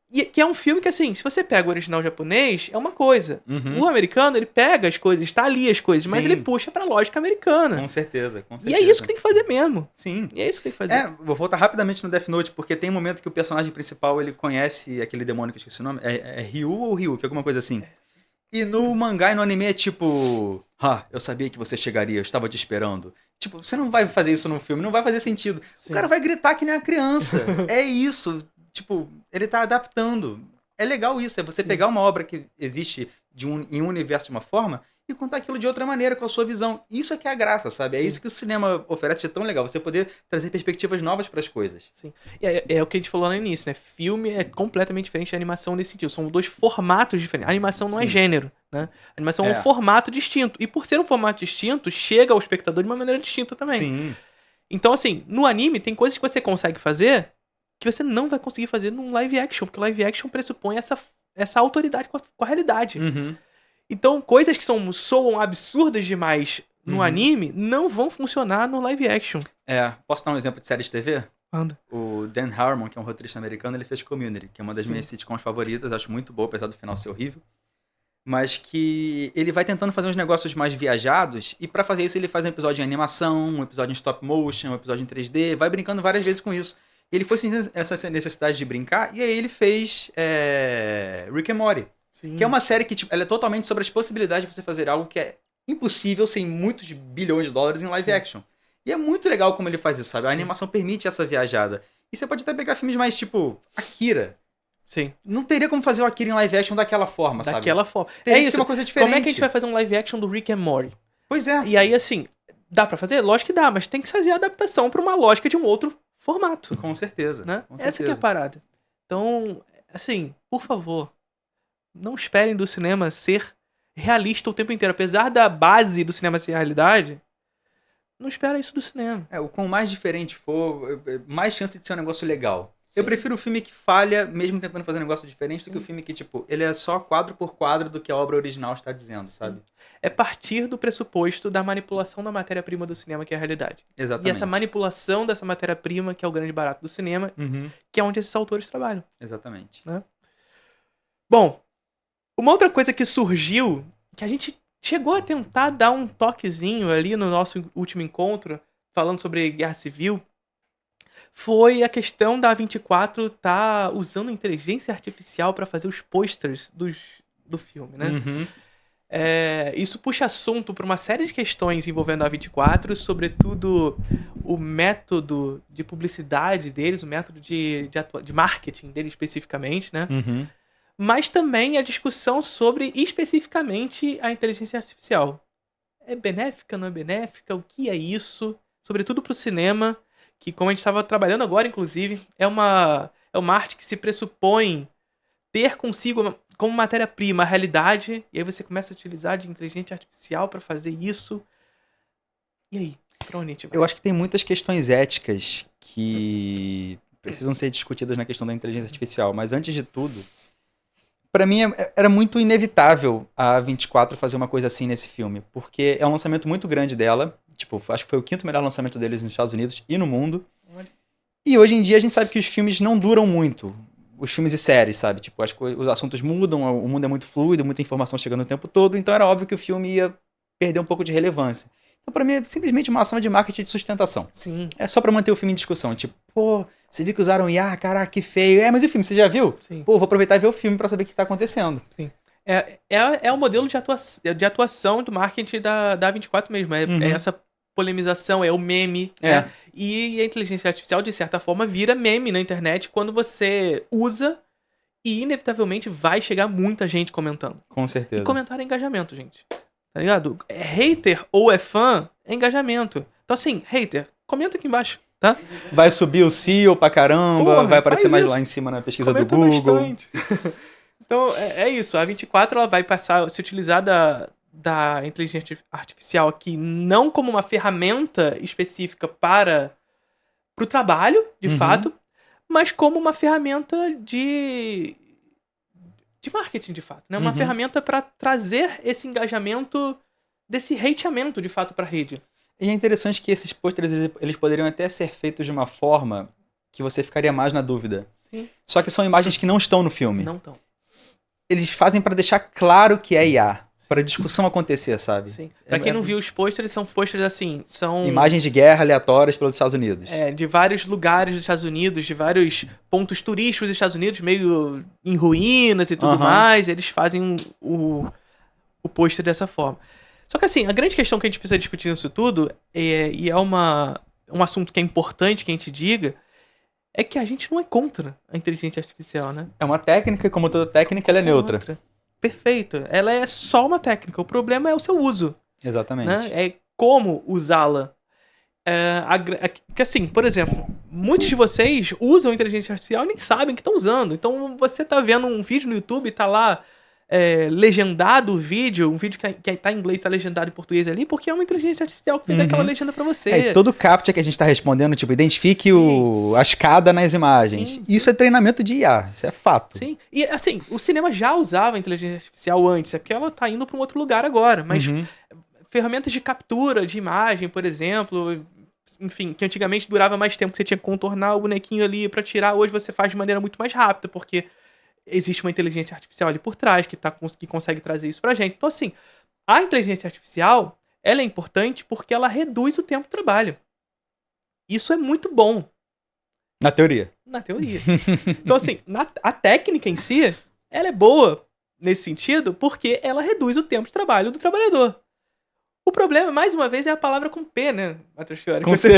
E que é um filme que, assim, se você pega o original japonês, é uma coisa. O americano, ele pega as coisas, está ali as coisas, mas ele puxa pra lógica americana. Com certeza. E é isso que tem que fazer mesmo. Sim. E é isso que tem que fazer. Vou voltar rapidamente no Death Note, porque tem um momento que o personagem principal, ele conhece aquele demônio que eu esqueci o nome. É Ryu ou Ryu, que é alguma coisa assim. E no mangá e no anime é tipo... eu sabia que você chegaria, eu estava te esperando. Tipo, você não vai fazer isso no filme, não vai fazer sentido. Sim. O cara vai gritar que nem uma criança. É isso. Tipo, ele tá adaptando. É legal isso, é você pegar uma obra que existe em um universo de uma forma e contar aquilo de outra maneira, com a sua visão. Isso é que é a graça, sabe? Sim. É isso que o cinema oferece de tão legal. Você poder trazer perspectivas novas para as coisas. Sim. É o que a gente falou no início, né? Filme é completamente diferente da animação nesse sentido. São dois formatos diferentes. A animação não é gênero, né? A animação é um formato distinto. E por ser um formato distinto, chega ao espectador de uma maneira distinta também. Sim. Então, assim, no anime tem coisas que você consegue fazer que você não vai conseguir fazer num live action, porque o live action pressupõe essa autoridade com a realidade. Então, coisas que soam absurdas demais no anime não vão funcionar no live action. Posso dar um exemplo de série de TV? Anda. O Dan Harmon, que é um roteirista americano, ele fez Community, que é uma das minhas sitcoms favoritas, acho muito boa, apesar do final ser horrível. Mas que ele vai tentando fazer uns negócios mais viajados, e pra fazer isso ele faz um episódio em animação, um episódio em stop motion, um episódio em 3D, vai brincando várias vezes com isso. Ele foi sentindo essa necessidade de brincar, e aí ele fez Rick and Morty. Sim. Que é uma série que tipo, ela é totalmente sobre as possibilidades de você fazer algo que é impossível sem muitos bilhões de dólares em live action. E é muito legal como ele faz isso, sabe? A animação permite essa viajada. E você pode até pegar filmes mais tipo Akira. Sim. Não teria como fazer o Akira em live action daquela forma, sabe? Daquela forma. Teria que ser uma coisa diferente. Como é que a gente vai fazer um live action do Rick and Morty? Pois é. E aí, assim, dá pra fazer? Lógico que dá, mas tem que fazer a adaptação pra uma lógica de um outro formato. Com certeza. Né? Com Essa que é a parada. Então, assim, por favor, não esperem do cinema ser realista o tempo inteiro. Apesar da base do cinema ser realidade, não espera isso do cinema. O quão mais diferente for, mais chance de ser um negócio legal. Sim. Eu prefiro o filme que falha, mesmo tentando fazer um negócio diferente, do que o filme que, tipo, ele é só quadro por quadro do que a obra original está dizendo, sabe? É partir do pressuposto da manipulação da matéria-prima do cinema, que é a realidade. Exatamente. E essa manipulação dessa matéria-prima, que é o grande barato do cinema, que é onde esses autores trabalham. Exatamente. Né? Bom, uma outra coisa que surgiu, que a gente chegou a tentar dar um toquezinho ali no nosso último encontro, falando sobre Guerra Civil, foi a questão da A24 estar usando inteligência artificial para fazer os posters do filme, né? Isso puxa assunto para uma série de questões envolvendo a A24, sobretudo o método de publicidade deles, o método de marketing deles especificamente, né? Mas também a discussão sobre especificamente a inteligência artificial. É benéfica, não é benéfica? O que é isso? Sobretudo para o cinema, que como a gente estava trabalhando agora, inclusive, é uma arte que se pressupõe ter consigo como matéria-prima a realidade, e aí você começa a utilizar de inteligência artificial para fazer isso. E aí? Pra onde a gente vai? Eu acho que tem muitas questões éticas que precisam ser discutidas na questão da inteligência artificial, mas antes de tudo, pra mim era muito inevitável a A24 fazer uma coisa assim nesse filme, porque é um lançamento muito grande dela, tipo, acho que foi o 5º melhor lançamento deles nos Estados Unidos e no mundo, e hoje em dia a gente sabe que os filmes não duram muito, os filmes e séries, sabe? Tipo, os assuntos mudam, o mundo é muito fluido, muita informação chegando o tempo todo, então era óbvio que o filme ia perder um pouco de relevância. Então, pra mim, é simplesmente uma ação de marketing de sustentação. Sim. É só pra manter o filme em discussão. Tipo, pô, você viu que usaram IA? Caraca, que feio. Mas e o filme, você já viu? Sim. Pô, vou aproveitar e ver o filme pra saber o que tá acontecendo. Sim. É o modelo de atuação do marketing da A24 mesmo. É essa polemização, é o meme, né? E a inteligência artificial, de certa forma, vira meme na internet quando você usa e, inevitavelmente, vai chegar muita gente comentando. Com certeza. E comentar é engajamento, gente. Tá ligado? É hater ou é fã, é engajamento. Então, assim, hater, comenta aqui embaixo, tá? Vai subir o SEO pra caramba, Porra, vai aparecer mais isso. lá em cima na pesquisa Comenta do Google. Bastante. Então, é isso. A A24 ela vai passar a se utilizar da inteligência artificial aqui não como uma ferramenta específica para o trabalho, de fato, mas como uma ferramenta de marketing, de fato. Né? Uma ferramenta para trazer esse engajamento, desse hateamento, de fato, para a rede. E é interessante que esses pôsteres, eles poderiam até ser feitos de uma forma que você ficaria mais na dúvida. Sim. Só que são imagens que não estão no filme. Não estão. Eles fazem pra deixar claro que é IA. Pra discussão acontecer, sabe? Sim. Pra quem não viu os pôsteres, são pôsteres assim, são... Imagens de guerra aleatórias pelos Estados Unidos. De vários lugares dos Estados Unidos, de vários pontos turísticos dos Estados Unidos, meio em ruínas e tudo mais. Eles fazem o pôster dessa forma. Só que assim, a grande questão que a gente precisa discutir nisso tudo, e é um assunto que é importante que a gente diga, é que a gente não é contra a inteligência artificial, né? É uma técnica e como toda técnica, ela é neutra. Perfeito. Ela é só uma técnica. O problema é o seu uso. Exatamente. Né? É como usá-la. Porque assim, por exemplo, muitos de vocês usam inteligência artificial e nem sabem que estão usando. Então você tá vendo um vídeo no YouTube e tá lá legendado o vídeo, um vídeo que tá em inglês, tá legendado em português ali, porque é uma inteligência artificial que fez aquela legenda pra você. E todo captcha que a gente tá respondendo, tipo, identifique a escada nas imagens. Sim. Isso é treinamento de IA, isso é fato. Sim, e assim, o cinema já usava a inteligência artificial antes, é porque ela tá indo pra um outro lugar agora, mas ferramentas de captura de imagem, por exemplo, enfim, que antigamente durava mais tempo, que você tinha que contornar o bonequinho ali pra tirar, hoje você faz de maneira muito mais rápida, porque existe uma inteligência artificial ali por trás que consegue trazer isso pra gente. Então, assim, a inteligência artificial, ela é importante porque ela reduz o tempo de trabalho. Isso é muito bom. Na teoria. Na teoria. Então, assim, a técnica em si, ela é boa nesse sentido porque ela reduz o tempo de trabalho do trabalhador. O problema, mais uma vez, é a palavra com P, né, Matheus Fiore? Com C.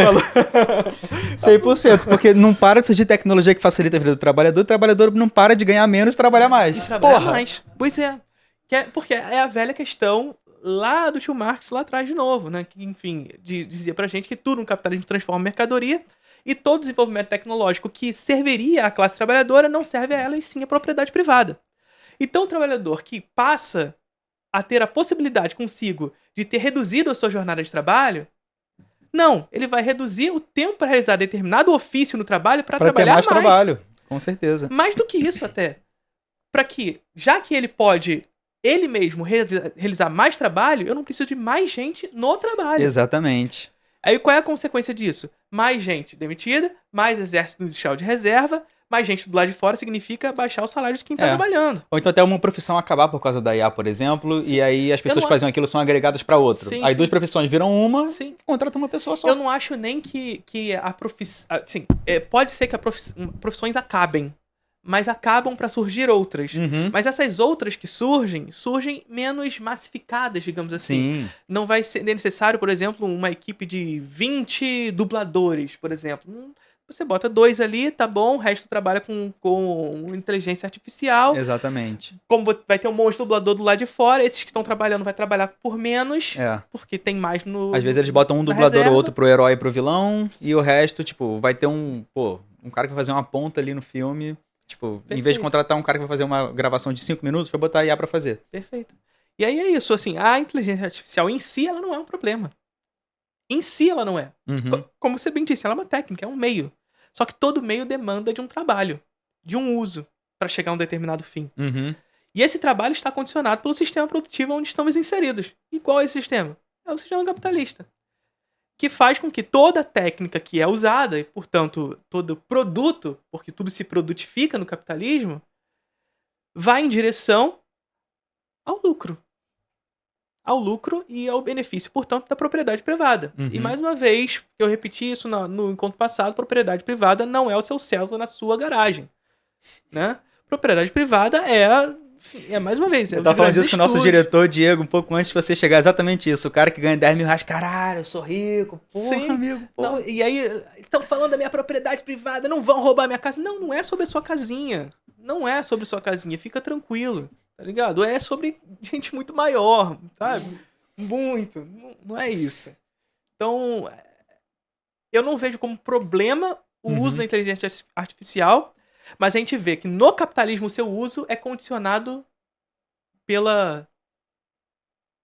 100%, porque não para de surgir tecnologia que facilita a vida do trabalhador, o trabalhador não para de ganhar menos e trabalhar mais. Mais. Pois é. Porque é a velha questão lá do tio Marx, lá atrás de novo, né? Que, enfim, dizia pra gente que tudo no capitalismo transforma em mercadoria e todo desenvolvimento tecnológico que serviria à classe trabalhadora não serve a ela e sim à propriedade privada. Então, o trabalhador que passa a ter a possibilidade consigo de ter reduzido a sua jornada de trabalho, não, ele vai reduzir o tempo para realizar determinado ofício no trabalho para Pra ter trabalhar mais trabalho, com certeza. Mais do que isso até. Para que, já que ele pode ele mesmo realizar mais trabalho, eu não preciso de mais gente no trabalho. Exatamente. Aí qual é a consequência disso? Mais gente demitida, mais exército industrial de reserva, mais gente do lado de fora significa baixar o salário de quem tá trabalhando. Ou então até uma profissão acabar por causa da IA, por exemplo, e aí as pessoas que faziam aquilo são agregadas para outra. Aí duas profissões viram uma, contratam uma pessoa só. Eu não acho nem que a profissão... Assim, pode ser que profissões acabem, mas acabam para surgir outras. Mas essas outras que surgem menos massificadas, digamos assim. Sim. Não vai ser necessário, por exemplo, uma equipe de 20 dubladores, por exemplo. Você bota 2 ali, tá bom, o resto trabalha com inteligência artificial. Exatamente. Como vai ter um monte de dublador do lado de fora, esses que estão trabalhando vai trabalhar por menos, porque tem mais no... Às vezes eles botam um dublador ou outro pro herói e pro vilão, e o resto, tipo, vai ter um cara que vai fazer uma ponta ali no filme. Tipo, Perfeito. Em vez de contratar um cara que vai fazer uma gravação de 5 minutos, vai botar a IA pra fazer. Perfeito. E aí é isso, assim, a inteligência artificial em si, ela não é um problema. Em si, ela não é. Como você bem disse, ela é uma técnica, é um meio. Só que todo meio demanda de um trabalho, de um uso, para chegar a um determinado fim. E esse trabalho está condicionado pelo sistema produtivo onde estamos inseridos. E qual é esse sistema? É o sistema capitalista. Que faz com que toda técnica que é usada, e portanto todo produto, porque tudo se produtifica no capitalismo, vá em direção ao lucro. Ao lucro e ao benefício, portanto, da propriedade privada. E mais uma vez, eu repeti isso no encontro passado, propriedade privada não é o seu Celta na sua garagem. Né? Propriedade privada mais uma vez... Eu tava falando disso com o nosso diretor, Diego, um pouco antes de você chegar, exatamente isso. O cara que ganha 10 mil reais, caralho, eu sou rico, porra, Sim. amigo. Porra. Não, e aí, estão falando da minha propriedade privada, não vão roubar minha casa. Não, não é sobre a sua casinha. Não é sobre a sua casinha, fica tranquilo. Tá ligado? É sobre gente muito maior, sabe? Muito. Não é isso. Então, eu não vejo como problema o uso da inteligência artificial, mas a gente vê que no capitalismo o seu uso é condicionado pela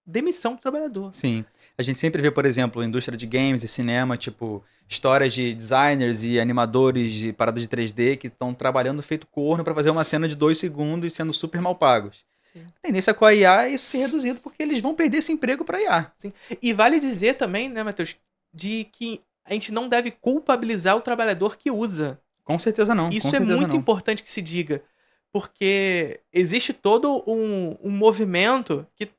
demissão do trabalhador. Sim. A gente sempre vê, por exemplo, indústria de games e cinema, tipo, histórias de designers e animadores de paradas de 3D que estão trabalhando feito corno para fazer uma cena de 2 segundos sendo super mal pagos. Sim. A tendência com a IA é isso ser reduzido porque eles vão perder esse emprego para IA. Sim. E vale dizer também, né, Matheus, de que a gente não deve culpabilizar o trabalhador que usa. Com certeza não. Isso é muito importante que se diga, porque existe todo um movimento que...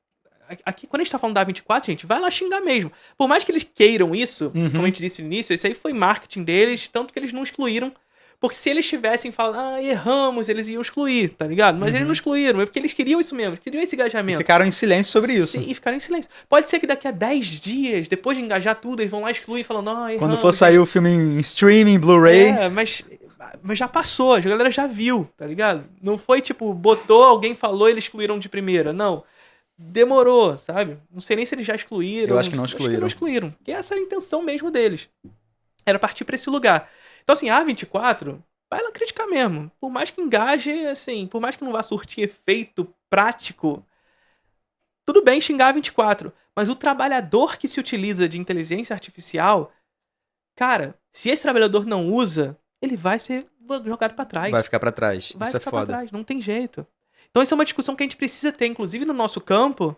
Aqui, quando a gente tá falando da A24, gente, vai lá xingar mesmo. Por mais que eles queiram isso, como a gente disse no início, isso aí foi marketing deles, tanto que eles não excluíram. Porque se eles tivessem falado, erramos, eles iam excluir, tá ligado? Mas eles não excluíram, é porque eles queriam isso mesmo, eles queriam esse engajamento. E ficaram em silêncio sobre isso. Sim, e ficaram em silêncio. Pode ser que daqui a 10 dias, depois de engajar tudo, eles vão lá excluir, falando, erramos. Quando for sair o filme em streaming, Blu-ray... mas já passou, a galera já viu, tá ligado? Não foi tipo, botou, alguém falou e eles excluíram de primeira, não. Demorou, sabe? Não sei nem se eles já excluíram. Eu acho que não excluíram. Acho que não excluíram. Porque essa era a intenção mesmo deles. Era partir pra esse lugar. Então, assim, a A24, vai lá criticar mesmo. Por mais que engaje, assim, por mais que não vá surtir efeito prático, tudo bem xingar a A24. Mas o trabalhador que se utiliza de inteligência artificial, cara, se esse trabalhador não usa, ele vai ser jogado pra trás. Vai ficar pra trás. Vai isso ficar é foda. pra trás, não tem jeito. Então isso é uma discussão que a gente precisa ter, inclusive no nosso campo,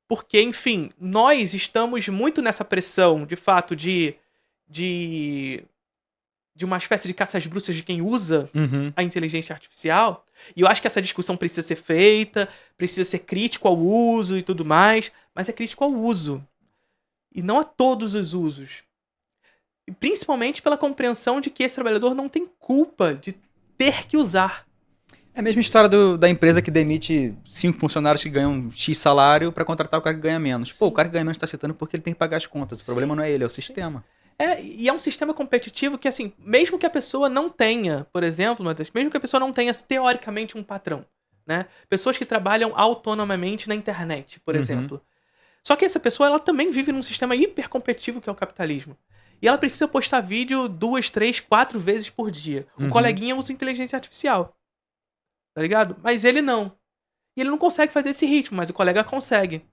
porque, enfim, nós estamos muito nessa pressão, de fato, de uma espécie de caça às bruxas de quem usa a inteligência artificial, e eu acho que essa discussão precisa ser feita, precisa ser crítico ao uso e tudo mais, mas é crítico ao uso, e não a todos os usos. E principalmente pela compreensão de que esse trabalhador não tem culpa de ter que usar. É a mesma história da empresa que demite 5 funcionários que ganham X salário pra contratar o cara que ganha menos. Pô, o cara que ganha menos tá aceitando porque ele tem que pagar as contas. O problema não é ele, é o sistema. E é um sistema competitivo que, assim, mesmo que a pessoa não tenha, por exemplo, Matheus, mesmo que a pessoa não tenha, teoricamente, um patrão, né? Pessoas que trabalham autonomamente na internet, por exemplo. Só que essa pessoa, ela também vive num sistema hiper competitivo que é o capitalismo. E ela precisa postar vídeo 2, 3, 4 vezes por dia. O coleguinha usa inteligência artificial. Tá ligado? Mas ele não. E ele não consegue fazer esse ritmo, mas o colega consegue.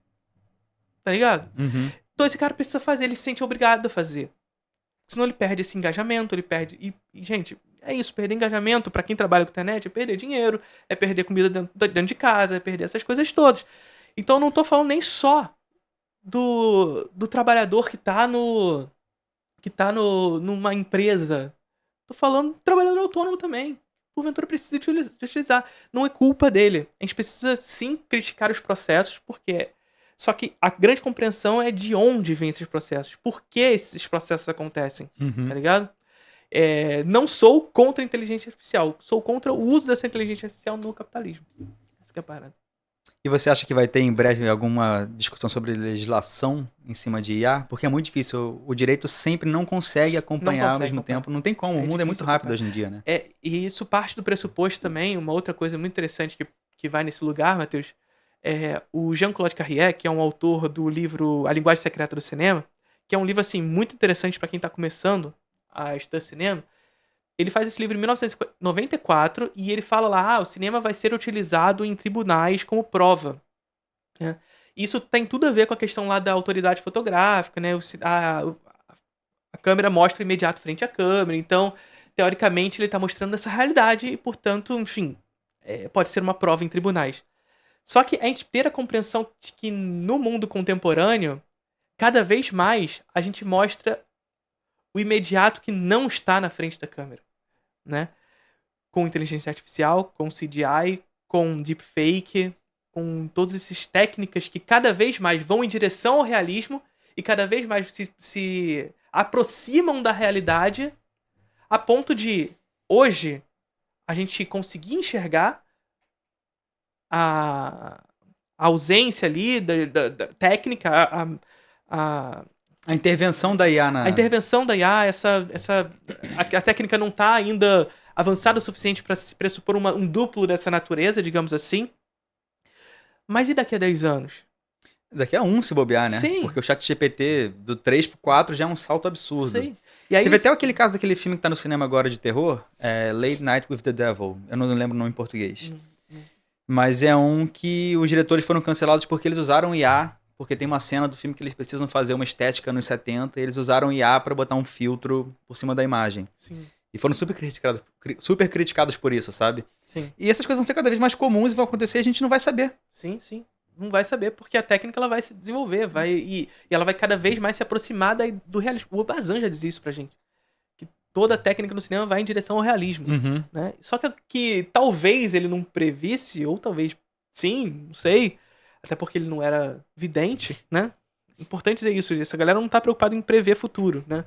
Tá ligado? Uhum. Então esse cara precisa fazer, ele se sente obrigado a fazer. Senão ele perde esse engajamento, ele perde... E, gente, é isso, perder engajamento pra quem trabalha com internet é perder dinheiro, é perder comida dentro de casa, é perder essas coisas todas. Então eu não tô falando nem só do trabalhador que tá numa empresa. Tô falando do trabalhador autônomo também. Porventura precisa utilizar. Não é culpa dele. A gente precisa sim criticar os processos, porque... Só que a grande compreensão é de onde vêm esses processos. Por que esses processos acontecem, tá ligado? Não sou contra a inteligência artificial. Sou contra o uso dessa inteligência artificial no capitalismo. Essa que é a parada. E você acha que vai ter em breve alguma discussão sobre legislação em cima de IA? Porque é muito difícil. O direito sempre não consegue acompanhar ao mesmo tempo. Não tem como. O mundo é muito rápido hoje em dia, né? E isso parte do pressuposto também. Uma outra coisa muito interessante que vai nesse lugar, Matheus, o Jean-Claude Carrière, que é um autor do livro A Linguagem Secreta do Cinema, que é um livro assim muito interessante para quem tá começando a estudar cinema. Ele faz esse livro em 1994 e ele fala lá, o cinema vai ser utilizado em tribunais como prova. Né? Isso tem tudo a ver com a questão lá da autoridade fotográfica, né? A câmera mostra imediato frente à câmera, então, teoricamente, ele está mostrando essa realidade e, portanto, enfim, pode ser uma prova em tribunais. Só que a gente ter a compreensão de que no mundo contemporâneo, cada vez mais a gente mostra o imediato que não está na frente da câmera, né? Com inteligência artificial, com CGI, com deepfake, com todas essas técnicas que cada vez mais vão em direção ao realismo e cada vez mais se aproximam da realidade, a ponto de, hoje, a gente conseguir enxergar a ausência ali da técnica, a intervenção da IA na... A intervenção da IA, a técnica não está ainda avançada o suficiente para se pressupor um duplo dessa natureza, digamos assim. Mas e daqui a 10 anos? Daqui a se bobear, né? Sim. Porque o ChatGPT do 3 pro 4 já é um salto absurdo. Sim. E aí, teve até aquele caso daquele filme que tá no cinema agora de terror, Late Night with the Devil. Eu não lembro o nome em português. Mas é um que os diretores foram cancelados porque eles usaram IA, porque tem uma cena do filme que eles precisam fazer uma estética nos 70 e eles usaram IA pra botar um filtro por cima da imagem. Sim. E foram super criticados por isso, sabe? Sim. E essas coisas vão ser cada vez mais comuns e vão acontecer e a gente não vai saber. Sim, sim. Não vai saber, porque a técnica ela vai se desenvolver, e ela vai cada vez mais se aproximar do realismo. O Bazin já dizia isso pra gente. Que toda a técnica no cinema vai em direção ao realismo. Uhum. Né? Só que talvez ele não previsse, ou talvez sim, não sei. Até porque ele não era vidente, né? Importante dizer isso. Essa galera não tá preocupada em prever futuro, né?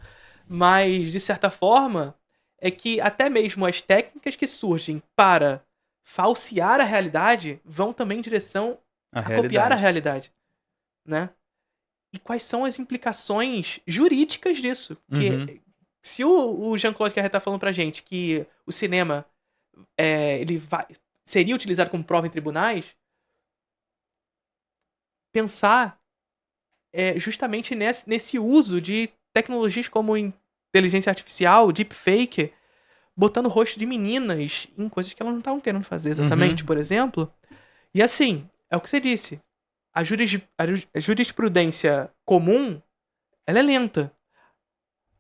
Mas, de certa forma, é que até mesmo as técnicas que surgem para falsear a realidade vão também em direção a copiar a realidade, né? E quais são as implicações jurídicas disso? Que se o Jean-Claude Carrière tá falando pra gente que o cinema seria utilizado como prova em tribunais, pensar justamente nesse uso de tecnologias como inteligência artificial, deepfake, botando o rosto de meninas em coisas que elas não estavam querendo fazer exatamente, por exemplo. E assim, é o que você disse. A jurisprudência comum, ela é lenta.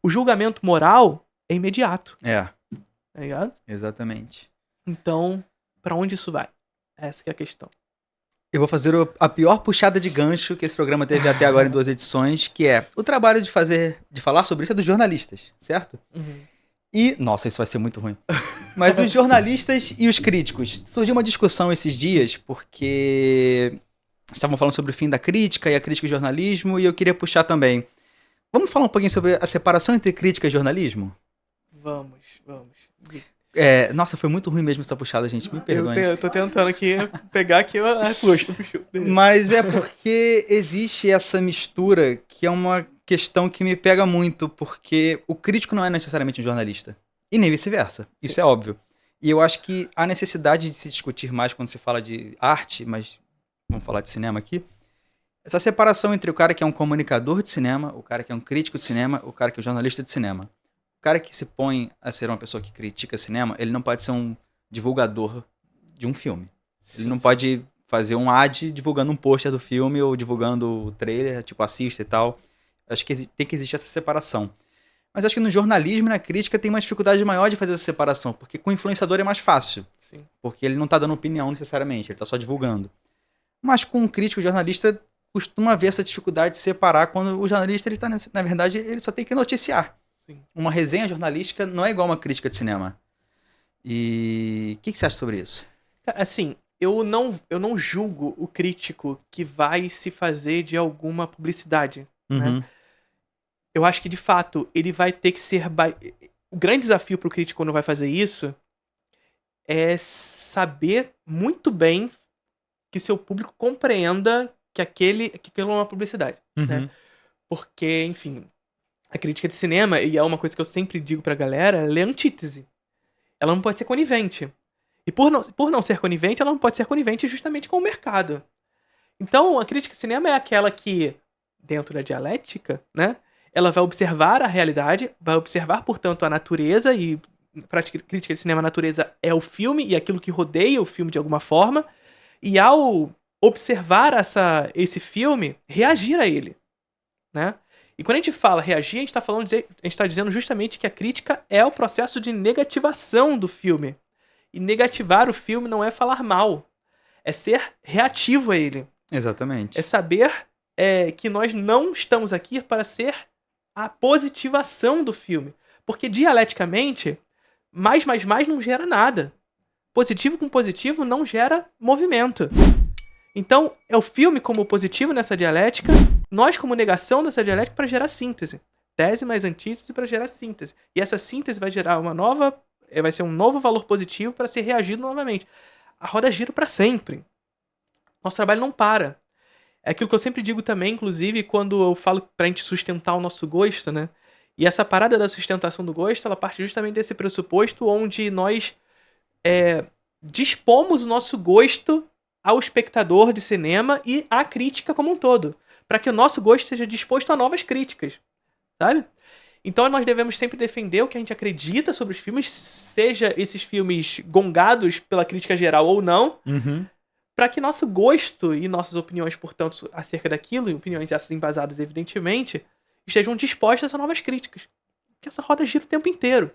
O julgamento moral é imediato. Tá ligado? Exatamente. Então, pra onde isso vai? Essa que é a questão. Eu vou fazer a pior puxada de gancho que esse programa teve até agora em 2 edições, que é o trabalho de falar sobre isso é dos jornalistas, certo? E, nossa, isso vai ser muito ruim. Mas os jornalistas e os críticos. Surgiu uma discussão esses dias, porque estavam falando sobre o fim da crítica e a crítica e jornalismo, e eu queria puxar também. Vamos falar um pouquinho sobre a separação entre crítica e jornalismo? Vamos. Nossa, foi muito ruim mesmo essa puxada, gente. Me perdoe. Eu tô tentando aqui pegar aqui puxa. Mas é porque existe essa mistura que é uma questão que me pega muito, porque o crítico não é necessariamente um jornalista. E nem vice-versa. Isso é óbvio. E eu acho que há necessidade de se discutir mais quando se fala de arte, mas vamos falar de cinema aqui. Essa separação entre o cara que é um comunicador de cinema, o cara que é um crítico de cinema, o cara que é um jornalista de cinema. O cara que se põe a ser uma pessoa que critica cinema, ele não pode ser um divulgador de um filme. Ele não pode fazer um ad divulgando um pôster do filme ou divulgando o trailer, tipo, assista e tal. Acho que tem que existir essa separação. Mas acho que no jornalismo e na crítica tem uma dificuldade maior de fazer essa separação, porque com o influenciador é mais fácil. Sim. Porque ele não tá dando opinião necessariamente, ele tá só divulgando. Mas com um crítico, o jornalista costuma haver essa dificuldade de separar quando o jornalista, ele tá, na verdade, ele só tem que noticiar. Sim. Uma resenha jornalística não é igual uma crítica de cinema. E o que você acha sobre isso? Assim, eu não julgo o crítico que vai se fazer de alguma publicidade, né? Eu acho que, de fato, ele vai ter que ser... O grande desafio pro crítico quando vai fazer isso é saber muito bem que seu público compreenda que aquilo é uma publicidade, né? Porque, enfim, a crítica de cinema, e é uma coisa que eu sempre digo pra galera, ela é antítese. Ela não pode ser conivente. E por não ser conivente, ela não pode ser conivente justamente com o mercado. Então, a crítica de cinema é aquela que, dentro da dialética, né, ela vai observar a realidade, vai observar, portanto, a natureza, e para a crítica de cinema, a natureza é o filme e aquilo que rodeia o filme de alguma forma, e ao observar esse filme, reagir a ele, né? E quando a gente fala reagir, a gente está dizendo justamente que a crítica é o processo de negativação do filme. E negativar o filme não é falar mal, é ser reativo a ele. Exatamente. É saber que nós não estamos aqui para ser a positivação do filme. Porque dialeticamente, mais não gera nada. Positivo com positivo não gera movimento. Então, é o filme como positivo nessa dialética, nós como negação dessa dialética para gerar síntese. Tese mais antítese para gerar síntese. E essa síntese vai gerar vai ser um novo valor positivo para ser reagido novamente. A roda gira para sempre. Nosso trabalho não para. É aquilo que eu sempre digo também, inclusive, quando eu falo pra gente sustentar o nosso gosto, né? E essa parada da sustentação do gosto, ela parte justamente desse pressuposto onde nós dispomos o nosso gosto ao espectador de cinema e à crítica como um todo. Para que o nosso gosto esteja disposto a novas críticas, sabe? Então nós devemos sempre defender o que a gente acredita sobre os filmes, seja esses filmes gongados pela crítica geral ou não, para que nosso gosto e nossas opiniões, portanto, acerca daquilo, e opiniões essas embasadas, evidentemente, estejam dispostas a novas críticas. Porque essa roda gira o tempo inteiro.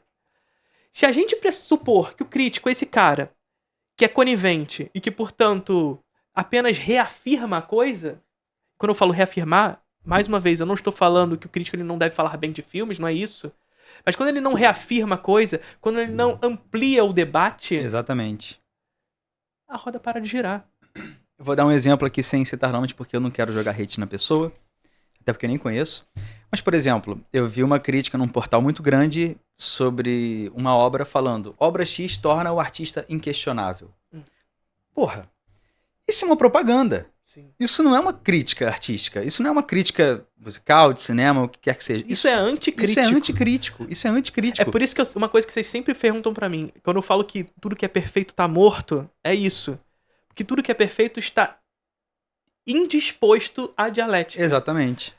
Se a gente pressupor que o crítico é esse cara que é conivente e que, portanto, apenas reafirma a coisa, quando eu falo reafirmar, mais uma vez, eu não estou falando que o crítico ele não deve falar bem de filmes, não é isso. Mas quando ele não reafirma a coisa, quando ele não amplia o debate... Exatamente. A roda para de girar. Eu vou dar um exemplo aqui sem citar nomes, porque eu não quero jogar hate na pessoa, até porque eu nem conheço. Mas, por exemplo, eu vi uma crítica num portal muito grande sobre uma obra falando: obra X torna o artista inquestionável. Porra, isso é uma propaganda. Sim. Isso não é uma crítica artística. Isso não é uma crítica musical, de cinema, o que quer que seja. Isso é anticrítico. Isso é anticrítico. Isso é anticrítico. É por isso que uma coisa que vocês sempre perguntam pra mim, quando eu falo que tudo que é perfeito tá morto, é isso. Porque tudo que é perfeito está indisposto à dialética. Exatamente.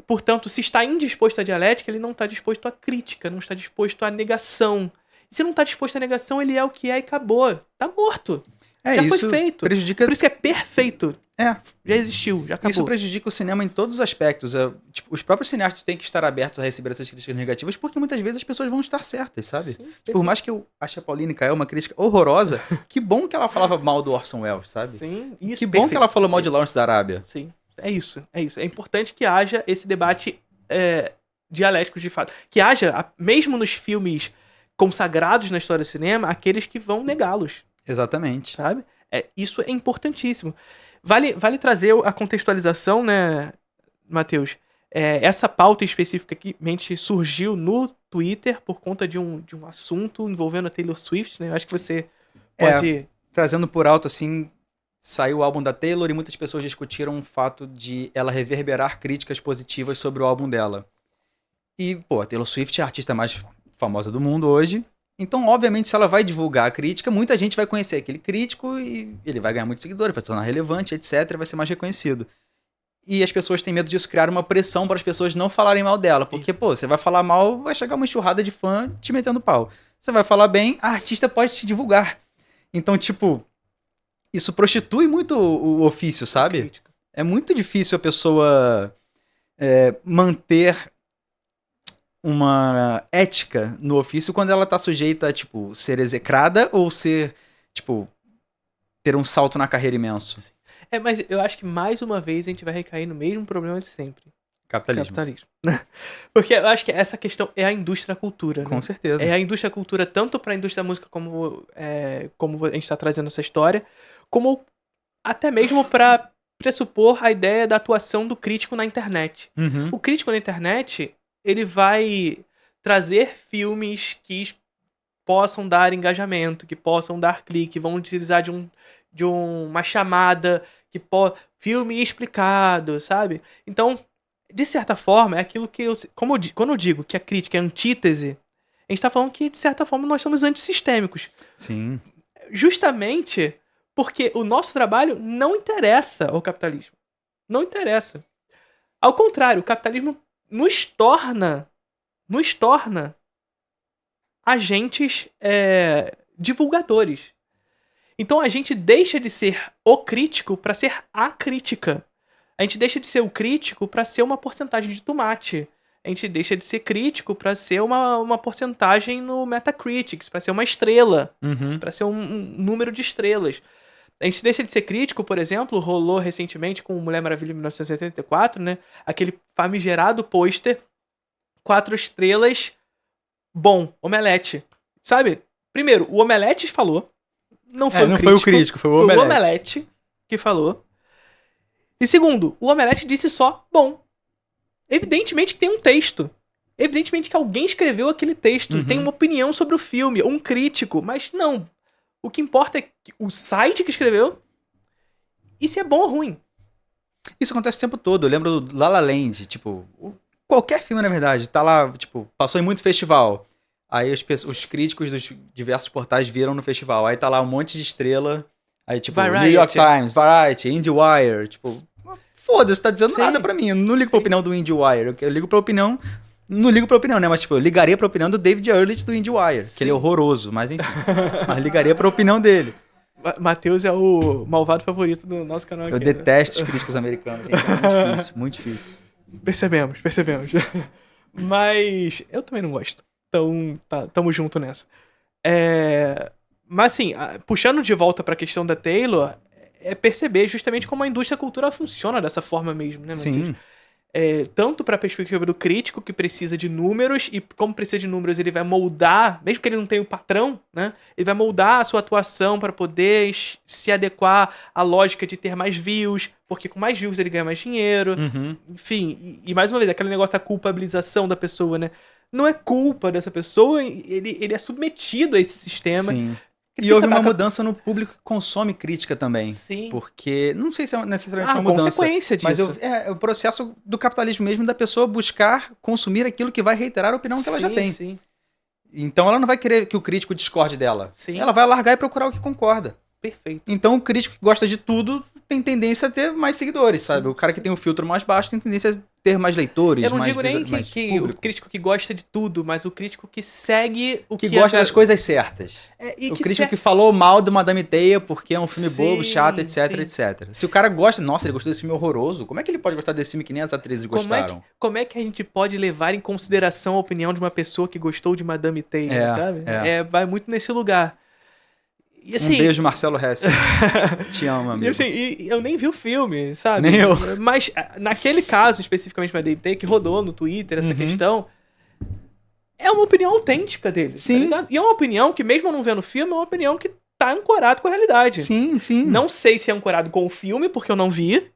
Portanto, se está indisposto à dialética, ele não está disposto à crítica, não está disposto à negação. E se não está disposto à negação, ele é o que é e acabou. Tá morto. Já isso foi feito. Prejudica... Por isso que é perfeito. Já existiu, já acabou. Isso prejudica o cinema em todos os aspectos. Tipo, os próprios cineastas têm que estar abertos a receber essas críticas negativas, porque muitas vezes as pessoas vão estar certas, sabe? Sim, por mais que eu ache a Pauline Kael uma crítica horrorosa, que bom que ela falava mal do Orson Welles, sabe? Sim, isso. Que bom que ela falou mal de Lawrence da Arábia. Sim, é isso. É importante que haja esse debate dialético de fato. Que haja, mesmo nos filmes consagrados na história do cinema, aqueles que vão negá-los. Exatamente. Sabe? Isso é importantíssimo. Vale trazer a contextualização, né, Matheus? Essa pauta especificamente surgiu no Twitter por conta de um assunto envolvendo a Taylor Swift, né? Eu acho que você pode... Trazendo por alto, assim, saiu o álbum da Taylor e muitas pessoas discutiram o fato de ela reverberar críticas positivas sobre o álbum dela. E, a Taylor Swift é a artista mais famosa do mundo hoje. Então, obviamente, se ela vai divulgar a crítica, muita gente vai conhecer aquele crítico e ele vai ganhar muitos seguidores, vai se tornar relevante, etc, vai ser mais reconhecido. E as pessoas têm medo disso criar uma pressão para as pessoas não falarem mal dela, porque, você vai falar mal, vai chegar uma enxurrada de fã te metendo pau. Você vai falar bem, a artista pode te divulgar. Então, isso prostitui muito o ofício, sabe? Crítica. É muito difícil a pessoa manter uma ética no ofício quando ela tá sujeita a, tipo, ser execrada ou ser, tipo, ter um salto na carreira imenso. Mas eu acho que mais uma vez a gente vai recair no mesmo problema de sempre. Capitalismo. Porque eu acho que essa questão é a indústria da cultura, né? Com certeza. É a indústria da cultura tanto para a indústria da música como a gente está trazendo essa história, como até mesmo para pressupor a ideia da atuação do crítico na internet. Uhum. O crítico na internet, ele vai trazer filmes que possam dar engajamento, que possam dar clique, vão utilizar de uma chamada, filme explicado, sabe? Então, de certa forma, é aquilo que quando eu digo que a crítica é antítese, a gente tá falando que, de certa forma, nós somos antissistêmicos. Sim. Justamente porque o nosso trabalho não interessa ao capitalismo. Não interessa. Ao contrário, o capitalismo nos torna agentes divulgadores. Então a gente deixa de ser o crítico para ser a crítica. A gente deixa de ser o crítico para ser uma porcentagem de tomate. A gente deixa de ser crítico para ser uma porcentagem no Metacritic, para ser uma estrela, para ser um número de estrelas. A gente deixa de ser crítico, por exemplo, rolou recentemente com Mulher Maravilha em 1984, né? Aquele famigerado pôster, 4 estrelas, bom, Omelete. Sabe? Primeiro, o Omelete falou, não foi o crítico, foi o Omelete que falou. E segundo, o Omelete disse só bom. Evidentemente que tem um texto. Evidentemente que alguém escreveu aquele texto. Tem uma opinião sobre o filme, um crítico. Mas não. O que importa é o site que escreveu e se é bom ou ruim. Isso acontece o tempo todo. Eu lembro do La La Land, tipo... Qualquer filme, na verdade. Tá lá, tipo... Passou em muito festival. Aí os críticos dos diversos portais viram no festival. Aí tá lá um monte de estrela. Aí, tipo, Variety. New York Times, Variety, IndieWire. Tipo... Foda-se, tá dizendo nada pra mim. Eu não ligo pra opinião do IndieWire. Eu ligo pra opinião... Não ligo pra opinião, né? Mas, tipo, eu ligaria pra opinião do David Ehrlich do IndieWire. Que ele é horroroso, mas enfim. Mas ligaria pra opinião dele. Matheus é o malvado favorito do nosso canal aqui. Eu detesto os críticos americanos, gente. É muito difícil, muito difícil. Percebemos. Mas eu também não gosto. Então, tamo junto nessa. Mas assim, puxando de volta pra questão da Taylor, é perceber justamente como a indústria da cultura funciona dessa forma mesmo, né, Matheus? Sim. Tanto para a perspectiva do crítico, que precisa de números, e como precisa de números, ele vai moldar, mesmo que ele não tenha o patrão, né? Ele vai moldar a sua atuação para poder se adequar à lógica de ter mais views, porque com mais views ele ganha mais dinheiro. Enfim, e mais uma vez, aquele negócio da culpabilização da pessoa, né? Não é culpa dessa pessoa, ele é submetido a esse sistema. Sim. E houve uma mudança no público que consome crítica também. Sim. Porque, não sei se é necessariamente uma mudança. Consequência disso. Mas é o processo do capitalismo mesmo, da pessoa buscar consumir aquilo que vai reiterar a opinião que ela já tem. Sim. Então ela não vai querer que o crítico discorde dela. Sim. Ela vai largar e procurar o que concorda. Perfeito. Então o crítico que gosta de tudo tem tendência a ter mais seguidores, sabe? O cara que tem um filtro mais baixo tem tendência a ter mais leitores, Eu não mais digo nem mais que o público. crítico que gosta de tudo, mas o crítico que segue o Que gosta a- das coisas certas. e O que crítico se- que falou mal do Madame Teia porque é um filme Sim, bobo, chato, etc, sim. etc. Se o cara gosta, nossa, ele gostou desse filme horroroso, como é que ele pode gostar desse filme que nem as atrizes gostaram? Como é que a gente pode levar em consideração a opinião de uma pessoa que gostou de Madame Teia, sabe? Vai muito nesse lugar. E, assim, Um beijo, Marcelo Hess. Te amo, amigo. E assim, eu nem vi o filme, sabe? Nem eu. Mas naquele caso, especificamente Madame Teia, que rodou no Twitter essa questão, é uma opinião autêntica dele. Sim. Tá ligado? E é uma opinião que, mesmo eu não vendo o filme, é uma opinião que tá ancorada com a realidade. Sim, sim. Não sei se é ancorado com o filme, porque eu não vi,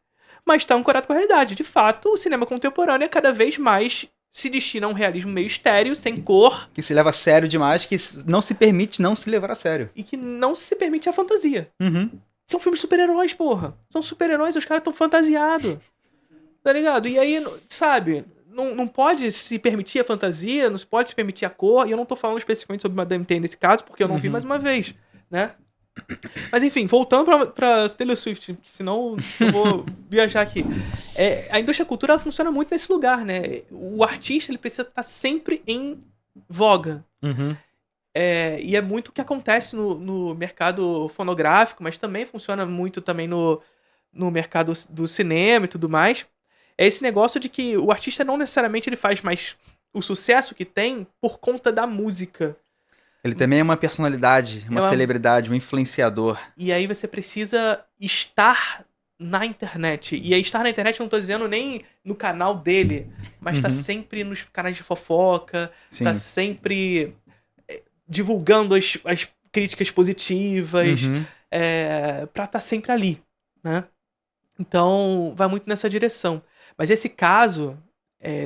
mas tá ancorado com a realidade. De fato, o cinema contemporâneo é cada vez mais se destina a um realismo meio estéril, sem cor, Que se leva a sério demais, que não se permite não se levar a sério. e que não se permite a fantasia. Uhum. São filmes de super-heróis, porra. São super-heróis e os caras tão fantasiados. Tá ligado? E aí, sabe, não pode se permitir a fantasia, não se pode se permitir a cor, e eu não tô falando especificamente sobre Madame Teia nesse caso, porque eu não vi mais uma vez, né? Mas enfim, voltando pra Taylor Swift, senão eu vou viajar aqui. A indústria da cultura ela funciona muito nesse lugar, né? O artista ele precisa estar sempre em voga. Uhum. E é muito o que acontece no mercado fonográfico, mas também funciona muito também no mercado do cinema e tudo mais. É esse negócio de que o artista não necessariamente ele faz mais o sucesso que tem por conta da música. Ele também é uma personalidade, uma celebridade, um influenciador. E aí você precisa estar na internet. E aí estar na internet eu não tô dizendo nem no canal dele, mas tá sempre nos canais de fofoca, tá sempre divulgando as críticas positivas, pra tá sempre ali, né? Então, vai muito nessa direção. Mas esse caso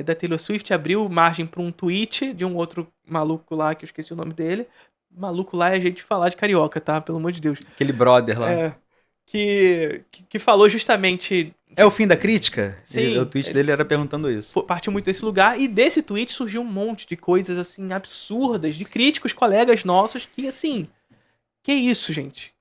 da Taylor Swift abriu margem pra um tweet de um outro maluco lá, que eu esqueci o nome dele. Maluco lá é jeito de falar de carioca, tá? Pelo amor de Deus. Aquele brother lá. Que falou justamente... É o fim da crítica? Sim. O tweet dele era perguntando isso. Partiu muito desse lugar. E desse tweet surgiu um monte de coisas, assim, absurdas, de críticos, colegas nossos, que, assim... Que isso, gente?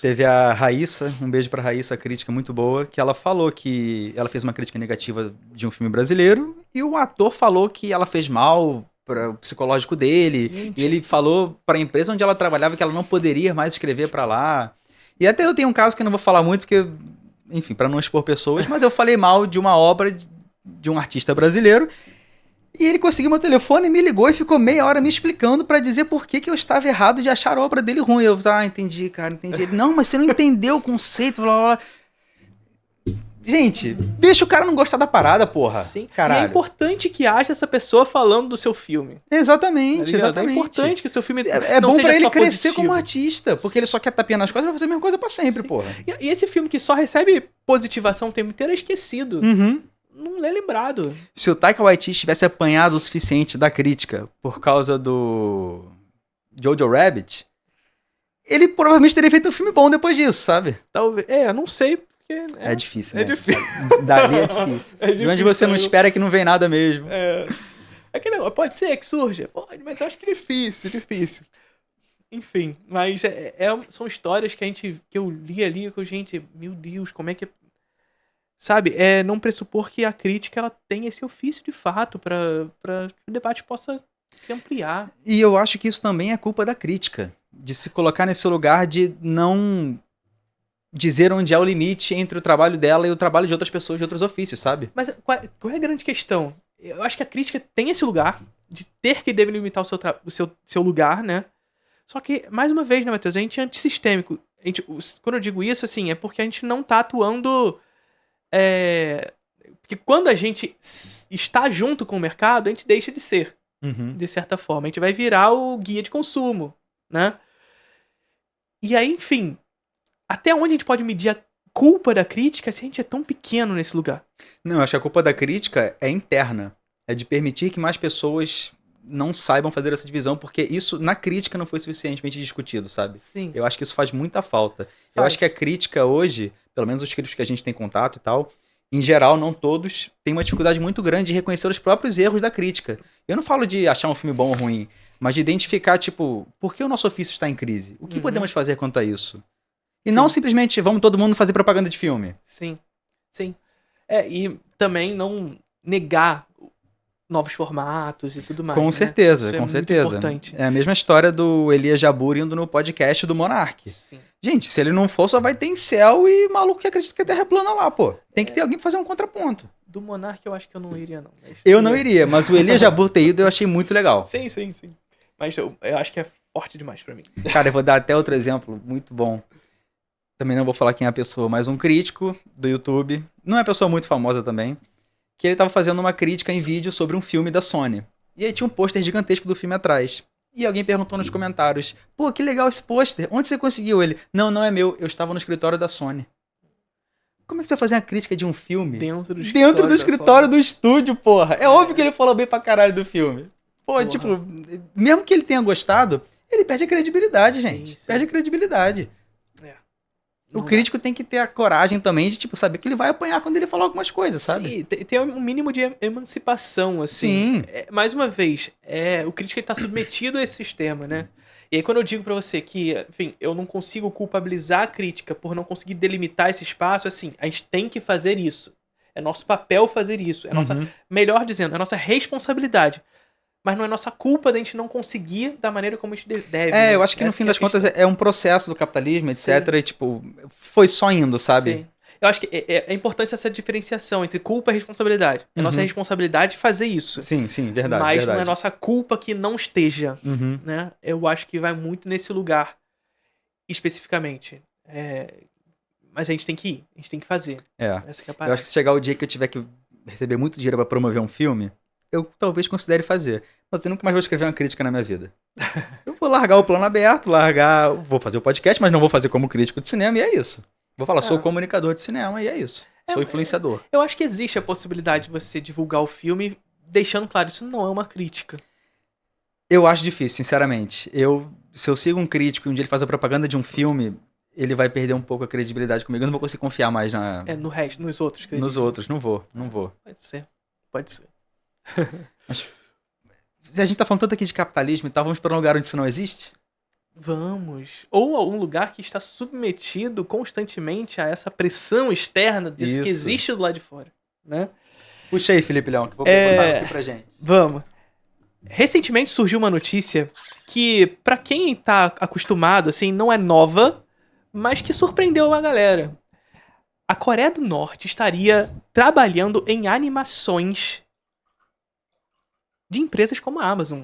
Teve a Raíssa, um beijo pra Raíssa, a crítica muito boa, que ela falou que ela fez uma crítica negativa de um filme brasileiro e o ator falou que ela fez mal para o psicológico dele. Gente. E ele falou pra empresa onde ela trabalhava que ela não poderia mais escrever pra lá. E até eu tenho um caso que eu não vou falar muito, porque, enfim, pra não expor pessoas, mas eu falei mal de uma obra de um artista brasileiro. E ele conseguiu meu telefone, me ligou e ficou meia hora me explicando pra dizer por que eu estava errado de achar a obra dele ruim. Eu, entendi, cara, entendi. Ele, não, mas você não entendeu o conceito, blá, blá, blá. Gente, deixa o cara não gostar da parada, porra. Sim, caralho. E é importante que haja essa pessoa falando do seu filme. Exatamente, exatamente. É importante que o seu filme é bom pra ele crescer positivo. Como artista, porque ele só quer tapinha nas costas e vai fazer a mesma coisa pra sempre, porra. E esse filme que só recebe positivação o tempo inteiro é esquecido. Não é lembrado. Se o Taika Waititi tivesse apanhado o suficiente da crítica por causa do Jojo Rabbit, ele provavelmente teria feito um filme bom depois disso, sabe? Talvez. Não sei, porque... É difícil, né? É difícil. Dali é difícil. De onde você não espera que não vem nada mesmo. Aquele negócio, pode ser que surja? Pode, mas eu acho que é difícil. Enfim, mas são histórias que eu li ali, que gente, meu Deus, como é que... Sabe, não pressupor que a crítica ela tem esse ofício de fato para que o debate possa se ampliar. E eu acho que isso também é culpa da crítica, de se colocar nesse lugar de não dizer onde é o limite entre o trabalho dela e o trabalho de outras pessoas de outros ofícios, sabe? Mas qual é a grande questão? Eu acho que a crítica tem esse lugar de ter que delimitar o seu lugar, né? Só que, mais uma vez, né, Matheus, a gente é antissistêmico. Quando eu digo isso, assim, é porque a gente não tá atuando... Porque quando a gente está junto com o mercado, a gente deixa de ser, de certa forma. A gente vai virar o guia de consumo, né? E aí, enfim, até onde a gente pode medir a culpa da crítica se a gente é tão pequeno nesse lugar? Não, eu acho que a culpa da crítica é interna. É de permitir que mais pessoas não saibam fazer essa divisão, porque isso na crítica não foi suficientemente discutido, sabe? Sim. Eu acho que isso faz muita falta. Eu acho que a crítica hoje, pelo menos os críticos que a gente tem contato e tal, em geral, não todos, têm uma dificuldade muito grande de reconhecer os próprios erros da crítica. Eu não falo de achar um filme bom ou ruim, mas de identificar, tipo, por que o nosso ofício está em crise? O que podemos fazer quanto a isso? E não simplesmente vamos todo mundo fazer propaganda de filme. Sim. E também não negar novos formatos e tudo mais. Com certeza, Isso com certeza. Muito importante. É a mesma história do Elias Jabbour indo no podcast do Monark. Sim. Gente, se ele não for, só vai ter incel e maluco que acredita que a Terra é plana lá, pô. Tem que ter alguém pra fazer um contraponto. Do Monark eu acho que eu não iria, não. Eu não iria, mas o Elias Jabbour ter ido eu achei muito legal. Sim. Mas eu acho que é forte demais pra mim. Cara, eu vou dar até outro exemplo muito bom. Também não vou falar quem é a pessoa, mas um crítico do YouTube, não é uma pessoa muito famosa também, que ele tava fazendo uma crítica em vídeo sobre um filme da Sony. E aí tinha um pôster gigantesco do filme atrás. E alguém perguntou nos comentários, pô, que legal esse pôster, onde você conseguiu ele? Não é meu, eu estava no escritório da Sony. Como é que você vai fazer uma crítica de um filme? Dentro do escritório do estúdio, porra. É óbvio que ele falou bem pra caralho do filme. Pô, tipo, mesmo que ele tenha gostado, ele perde a credibilidade, gente. Sim. Perde a credibilidade. O crítico tem que ter a coragem também de, tipo, saber que ele vai apanhar quando ele falar algumas coisas, sabe? Sim, tem um mínimo de emancipação, assim. Sim. Mais uma vez, o crítico ele tá submetido a esse sistema, né? E aí quando eu digo pra você que, enfim, eu não consigo culpabilizar a crítica por não conseguir delimitar esse espaço, assim, a gente tem que fazer isso. É nosso papel fazer isso. É nossa, melhor dizendo, é nossa responsabilidade. mas não é nossa culpa da gente não conseguir da maneira como a gente deve. Eu acho que no fim das contas é um processo do capitalismo, etc. Sim. E, tipo, foi só indo, sabe? Sim. Eu acho que é importante essa diferenciação entre culpa e responsabilidade. É nossa responsabilidade fazer isso. Sim, verdade, mas verdade. não é nossa culpa que não esteja. Uhum. Né? Eu acho que vai muito nesse lugar, especificamente. Mas a gente tem que ir, a gente tem que fazer. Essa que é a Eu parada. acho que se chegar o dia que eu tiver que receber muito dinheiro pra promover um filme, eu talvez considere fazer. Mas eu nunca mais vou escrever uma crítica na minha vida. Eu vou largar o plano aberto, vou fazer o podcast, mas não vou fazer como crítico de cinema, e é isso. Vou falar, sou comunicador de cinema, e é isso. Sou influenciador. Eu acho que existe a possibilidade de você divulgar o filme deixando claro, isso não é uma crítica. Eu acho difícil, sinceramente. Se eu sigo um crítico e um dia ele faz a propaganda de um filme, ele vai perder um pouco a credibilidade comigo. Eu não vou conseguir confiar mais no resto, nos outros. Nos outros, não vou. Pode ser. Mas, se a gente tá falando tanto aqui de capitalismo e tal, vamos para um lugar onde isso não existe? Vamos. Ou algum lugar que está submetido constantemente a essa pressão externa disso que existe do lado de fora. Né? Puxa aí, Felipe Leão, que vou botar aqui pra gente. Vamos. Recentemente surgiu uma notícia que, pra quem tá acostumado, assim, não é nova, mas que surpreendeu a galera. A Coreia do Norte estaria trabalhando em animações de empresas como a Amazon.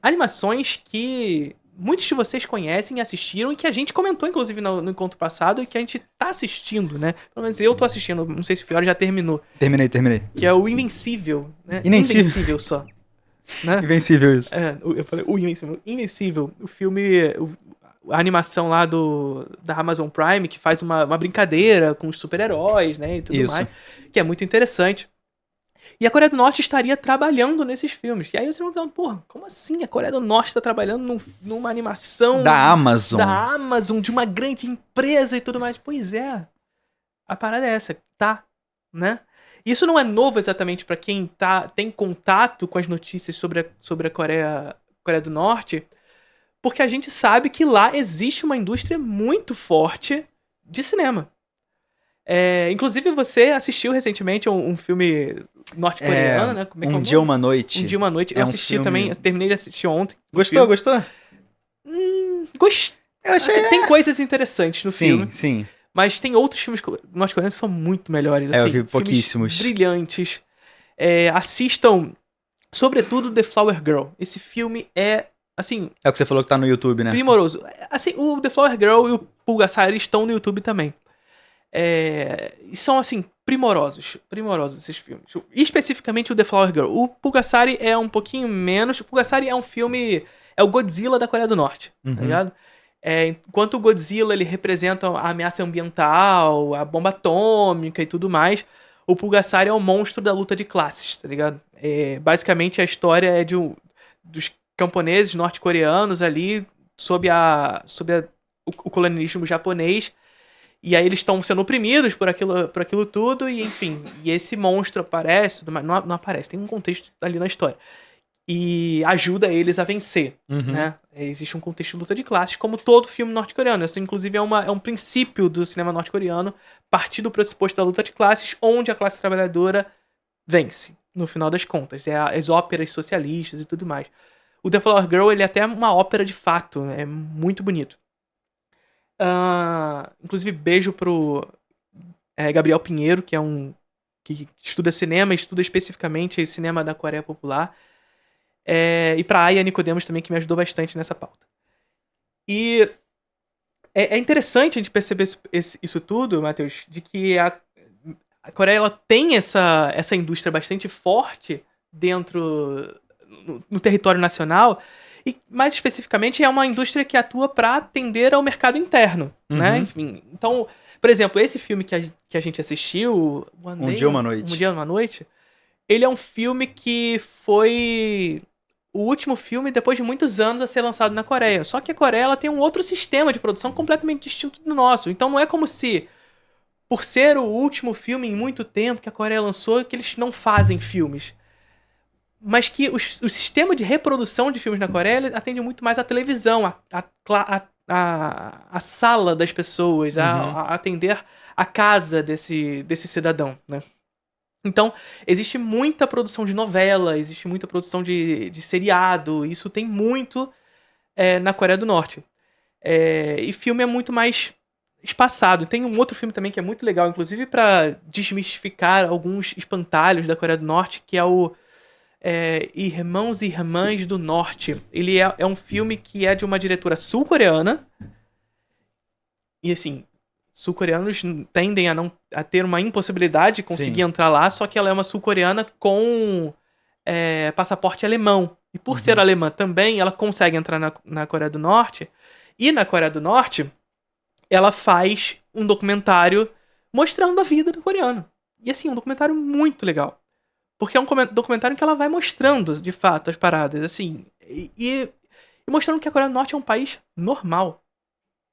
Animações que muitos de vocês conhecem e assistiram e que a gente comentou, inclusive, no encontro passado e que a gente tá assistindo, né? Pelo menos eu tô assistindo, não sei se o Fiore já terminou. Terminei. Que é o Invencível, né? Invencível só. Né? Invencível isso. Eu falei, o Invencível. Invencível, o filme, a animação lá da Amazon Prime, que faz uma brincadeira com os super-heróis, né? E tudo mais. Que é muito interessante. E a Coreia do Norte estaria trabalhando nesses filmes. E aí vocês vão falando, porra, como assim a Coreia do Norte está trabalhando numa animação da Amazon, de uma grande empresa e tudo mais? Pois é. A parada é essa, né? Isso não é novo exatamente para quem tem contato com as notícias sobre a Coreia do Norte, porque a gente sabe que lá existe uma indústria muito forte de cinema. Inclusive, você assistiu recentemente um filme norte-coreano, né? Como é que é o nome? Dia, Uma Noite. Um Dia, Uma Noite. Eu assisti também, terminei de assistir ontem. Gostou? Gostei. Eu achei... tem coisas interessantes no filme. Sim. Mas tem outros filmes norte-coreanos que são muito melhores. Assim, eu vi pouquíssimos. Brilhantes. Assistam, sobretudo, The Flower Girl. Esse filme é, assim... É o que você falou que tá no YouTube, né? Primoroso. Assim, o The Flower Girl e o Pulgasari estão no YouTube também. E são, assim, primorosos esses filmes. Especificamente o The Flower Girl. O Pulgasari é um pouquinho menos. O Pulgasari é um filme... É o Godzilla da Coreia do Norte, tá ligado? Enquanto o Godzilla ele representa a ameaça ambiental, a bomba atômica e tudo mais, o Pulgasari é o monstro da luta de classes, tá ligado? Basicamente a história é dos camponeses norte-coreanos ali sob o colonialismo japonês. E aí eles estão sendo oprimidos por aquilo tudo, e enfim. E esse monstro aparece, não aparece, tem um contexto ali na história. E ajuda eles a vencer, né? Existe um contexto de luta de classes, como todo filme norte-coreano. Isso, inclusive, é um princípio do cinema norte-coreano, partir do pressuposto da luta de classes, onde a classe trabalhadora vence, no final das contas. As óperas socialistas e tudo mais. O The Flower Girl, ele é até uma ópera de fato, é muito bonito. Inclusive, beijo pro Gabriel Pinheiro, que é que estuda cinema, estuda especificamente cinema da Coreia Popular. E pra Aya Nicodemos também, que me ajudou bastante nessa pauta. E é interessante a gente perceber isso tudo, Matheus, de que a Coreia ela tem essa indústria bastante forte dentro no território nacional, e mais especificamente é uma indústria que atua para atender ao mercado interno, né? Enfim, então, por exemplo, esse filme que a gente assistiu, Um Dia, Uma Noite. Um Dia, Uma Noite, ele é um filme que foi o último filme depois de muitos anos a ser lançado na Coreia. Só que a Coreia ela tem um outro sistema de produção completamente distinto do nosso. Então não é como se, por ser o último filme em muito tempo que a Coreia lançou, que eles não fazem filmes. Mas que o sistema de reprodução de filmes na Coreia atende muito mais à televisão, a sala das pessoas, a atender a casa desse cidadão, né? Então, existe muita produção de novela, existe muita produção de seriado, isso tem muito na Coreia do Norte. E filme é muito mais espaçado. Tem um outro filme também que é muito legal, inclusive pra desmistificar alguns espantalhos da Coreia do Norte, que é o Irmãos e Irmãs do Norte. Ele é um filme que é de uma diretora sul-coreana. E assim, sul-coreanos tendem a ter uma impossibilidade de conseguir entrar lá, só que ela é uma sul-coreana com passaporte alemão. E por ser alemã também, ela consegue entrar na Coreia do Norte. E na Coreia do Norte, ela faz um documentário mostrando a vida do coreano. E assim, um documentário muito legal. Porque é um documentário em que ela vai mostrando, de fato, as paradas, assim. E mostrando que a Coreia do Norte é um país normal.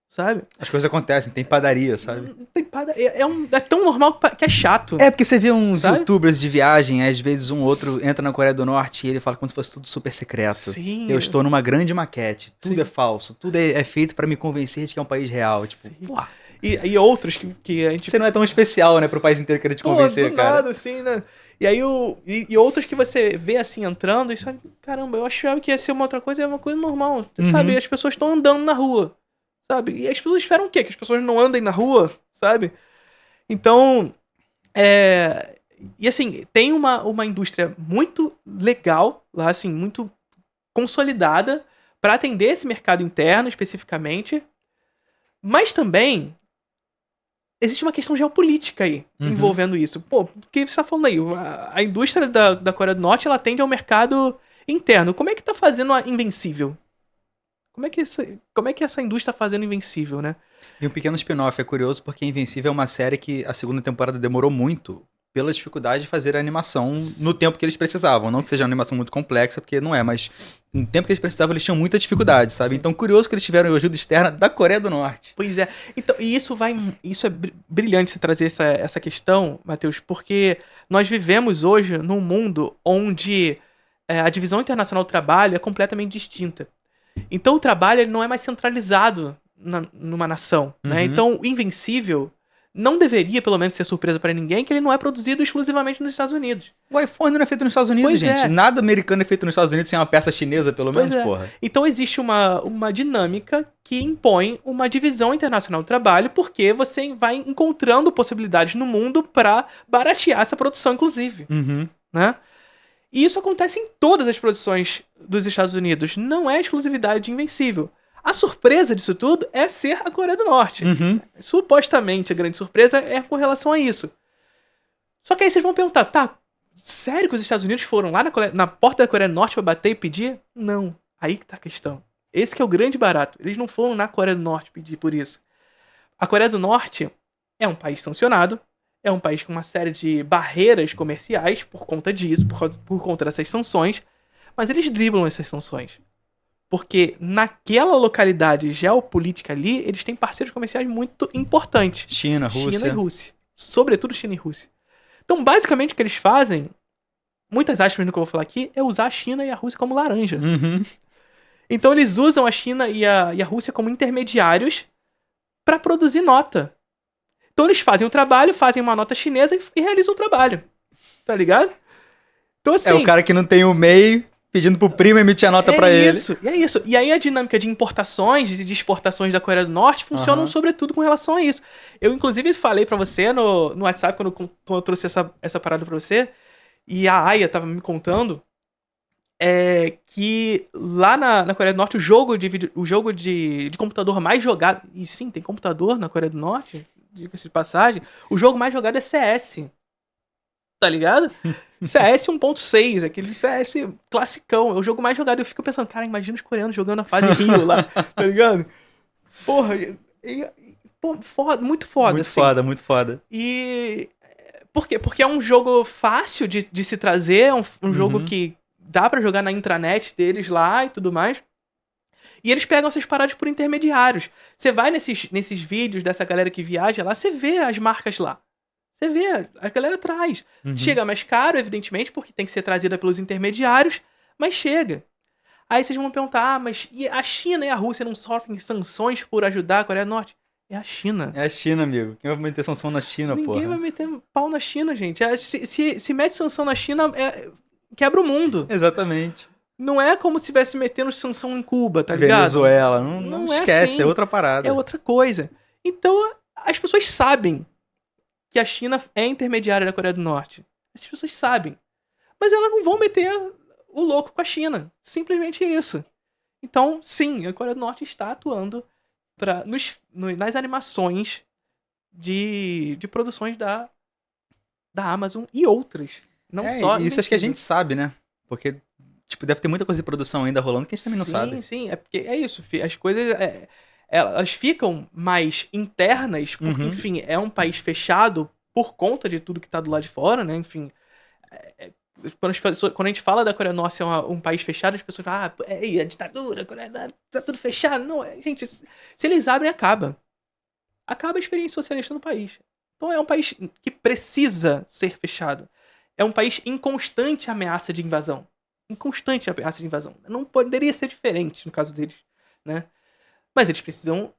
Sabe? As coisas acontecem, tem padaria, sabe? Tem padaria. É tão normal que é chato. Porque você vê uns youtubers de viagem, às vezes um outro entra na Coreia do Norte e ele fala como se fosse tudo super secreto. Sim. Eu estou numa grande maquete, tudo é falso, tudo é feito pra me convencer de que é um país real. Tipo, pô. E outros que a gente... Você não é tão especial, né, pro país inteiro querer te convencer, do cara. Nada, assim, né? E aí e outros que você vê assim entrando e sabe, caramba, eu achava que ia ser uma outra coisa, é uma coisa normal. Sabe? As pessoas estão andando na rua. Sabe? E as pessoas esperam o quê? Que as pessoas não andem na rua, sabe? Então, e assim, tem uma indústria muito legal lá, assim, muito consolidada para atender esse mercado interno, especificamente. Mas também existe uma questão geopolítica aí, envolvendo isso. Pô, o que você tá falando aí? A indústria da Coreia do Norte, ela atende ao mercado interno. Como é que tá fazendo a Invencível? Como é que essa indústria tá fazendo Invencível, né? E um pequeno spin-off é curioso porque Invencível é uma série que a segunda temporada demorou muito pela dificuldade de fazer a animação no tempo que eles precisavam. Não que seja uma animação muito complexa, porque não é, mas no tempo que eles precisavam eles tinham muita dificuldade, sabe? Sim. Então, curioso que eles tiveram ajuda externa da Coreia do Norte. Pois é. Então, e isso é brilhante você trazer essa questão, Matheus, porque nós vivemos hoje num mundo onde a divisão internacional do trabalho é completamente distinta. Então o trabalho ele não é mais centralizado numa nação, né? Então o Invencível não deveria, pelo menos, ser surpresa pra ninguém que ele não é produzido exclusivamente nos Estados Unidos. O iPhone não é feito nos Estados Unidos, gente. Nada americano é feito nos Estados Unidos sem uma peça chinesa, pelo menos, porra. Então existe uma dinâmica que impõe uma divisão internacional do trabalho, porque você vai encontrando possibilidades no mundo pra baratear essa produção, inclusive. Né? E isso acontece em todas as produções dos Estados Unidos. Não é exclusividade de Invencível. A surpresa disso tudo é ser a Coreia do Norte. Supostamente, a grande surpresa é com relação a isso. Só que aí vocês vão perguntar, tá, sério que os Estados Unidos foram lá na porta da Coreia do Norte pra bater e pedir? Não. Aí que tá a questão. Esse que é o grande barato. Eles não foram na Coreia do Norte pedir por isso. A Coreia do Norte é um país sancionado. É um país com uma série de barreiras comerciais por conta disso, por conta dessas sanções. Mas eles driblam essas sanções. Porque naquela localidade geopolítica ali, eles têm parceiros comerciais muito importantes. China, Rússia. China e Rússia. Sobretudo China e Rússia. Então, basicamente, o que eles fazem, muitas aspas no que eu vou falar aqui, é usar a China e a Rússia como laranja. Então, eles usam a China e a Rússia como intermediários para produzir nota. Então eles fazem o trabalho, fazem uma nota chinesa e realizam o trabalho. Tá ligado? Então assim... É o cara que não tem o MEI pedindo pro primo emitir a nota pra ele. É isso. E aí a dinâmica de importações e de exportações da Coreia do Norte funcionam sobretudo com relação a isso. Eu inclusive falei pra você no WhatsApp quando eu trouxe essa parada pra você, e a Aya tava me contando que lá na Coreia do Norte o jogo de computador mais jogado... E sim, tem computador na Coreia do Norte... Diga-se de passagem, o jogo mais jogado é CS. Tá ligado? CS 1.6, aquele CS classicão. É o jogo mais jogado. Eu fico pensando, cara, imagina os coreanos jogando a fase Rio lá. Tá ligado? Porra, foda, muito foda. Muito foda. E... Por quê? Porque é um jogo fácil de se trazer, é um jogo que dá pra jogar na intranet deles lá e tudo mais. E eles pegam essas paradas por intermediários. Você vai nesses vídeos dessa galera que viaja lá, você vê as marcas lá. Você vê, a galera traz. Chega mais caro, evidentemente, porque tem que ser trazida pelos intermediários, mas chega. Aí vocês vão perguntar, mas e a China e a Rússia não sofrem sanções por ajudar a Coreia do Norte? É a China. É a China, amigo. Quem vai meter sanção na China, porra? Ninguém vai meter pau na China, gente. Se mete sanção na China, quebra o mundo. Exatamente. Não é como se estivesse metendo sanção em Cuba, tá ligado? Venezuela. Não esquece, assim. é outra parada. É outra coisa. Então, as pessoas sabem que a China é intermediária da Coreia do Norte. As pessoas sabem. Mas elas não vão meter o louco com a China. Simplesmente isso. Então, sim, a Coreia do Norte está atuando nas animações de produções da Amazon e outras. Não só. Isso acho que a gente sabe, né? Porque, tipo, deve ter muita coisa de produção ainda rolando que a gente também não sabe. Sim, é porque é isso. As coisas. Elas ficam mais internas, porque, enfim, é um país fechado por conta de tudo que tá do lado de fora, né? Enfim. Quando a gente fala da Coreia do Norte ser um país fechado, as pessoas falam, a ditadura, a Coreia tá tudo fechado. Não, gente, se eles abrem, acaba. Acaba a experiência socialista no país. Então é um país que precisa ser fechado. É um país em constante ameaça de invasão. Em constante ameaça de invasão. Não poderia ser diferente no caso deles, né? Mas eles precisam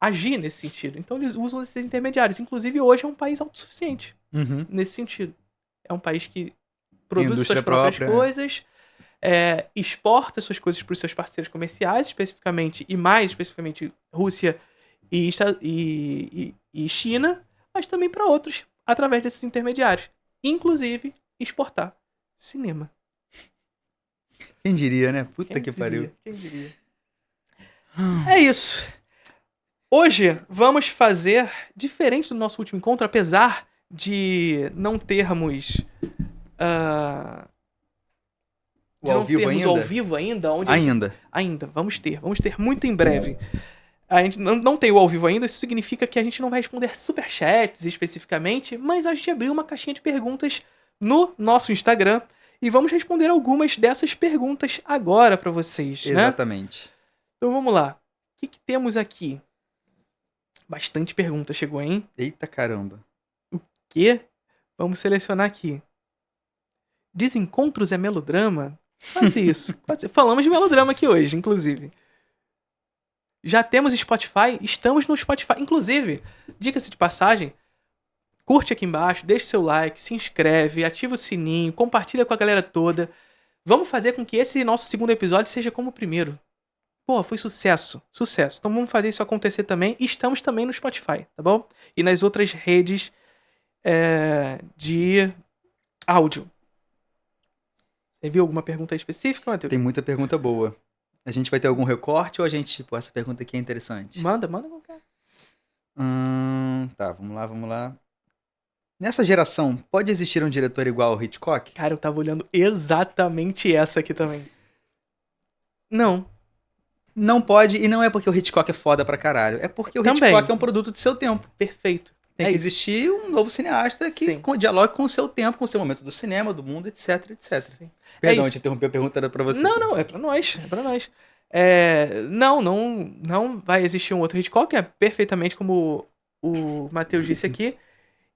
agir nesse sentido. Então eles usam esses intermediários. Inclusive, hoje é um país autossuficiente nesse sentido. É um país que produz suas próprias coisas, exporta suas coisas para os seus parceiros comerciais, especificamente, e mais especificamente, Rússia e China, mas também para outros, através desses intermediários. Inclusive, exportar cinema. Quem diria, né? Puta que pariu. Quem diria? É isso. Hoje vamos fazer diferente do nosso último encontro, apesar de não termos ao vivo ainda. Ainda. Vamos ter muito em breve. A gente não tem o ao vivo ainda, isso significa que a gente não vai responder superchats especificamente, mas a gente abriu uma caixinha de perguntas no nosso Instagram e vamos responder algumas dessas perguntas agora pra vocês, né? Exatamente. Então vamos lá. O que temos aqui? Bastante pergunta chegou, hein? Eita caramba. O quê? Vamos selecionar aqui. Desencontros é melodrama? Quase isso. Falamos de melodrama aqui hoje, inclusive. Já temos Spotify? Estamos no Spotify. Inclusive, dica-se de passagem, curte aqui embaixo, deixa seu like, se inscreve, ativa o sininho, compartilha com a galera toda. Vamos fazer com que esse nosso segundo episódio seja como o primeiro. Pô, foi sucesso. Sucesso. Então vamos fazer isso acontecer também. E estamos também no Spotify, tá bom? E nas outras redes de áudio. Você viu alguma pergunta específica, Matheus? Tem muita pergunta boa. A gente vai ter algum recorte ou a gente, tipo, essa pergunta aqui é interessante? Manda qualquer. Tá, vamos lá. Nessa geração, pode existir um diretor igual ao Hitchcock? Cara, eu tava olhando exatamente essa aqui também. Não. Não pode, e não é porque o Hitchcock é foda pra caralho. É porque o Hitchcock é um produto do seu tempo. Perfeito. Tem que existir um novo cineasta que dialogue com o seu tempo, com o seu momento do cinema, do mundo, etc, etc. Sim. Perdão, te interrompi, a pergunta era pra você. Não, é pra nós. Não vai existir um outro Hitchcock, é perfeitamente como o Matheus disse aqui.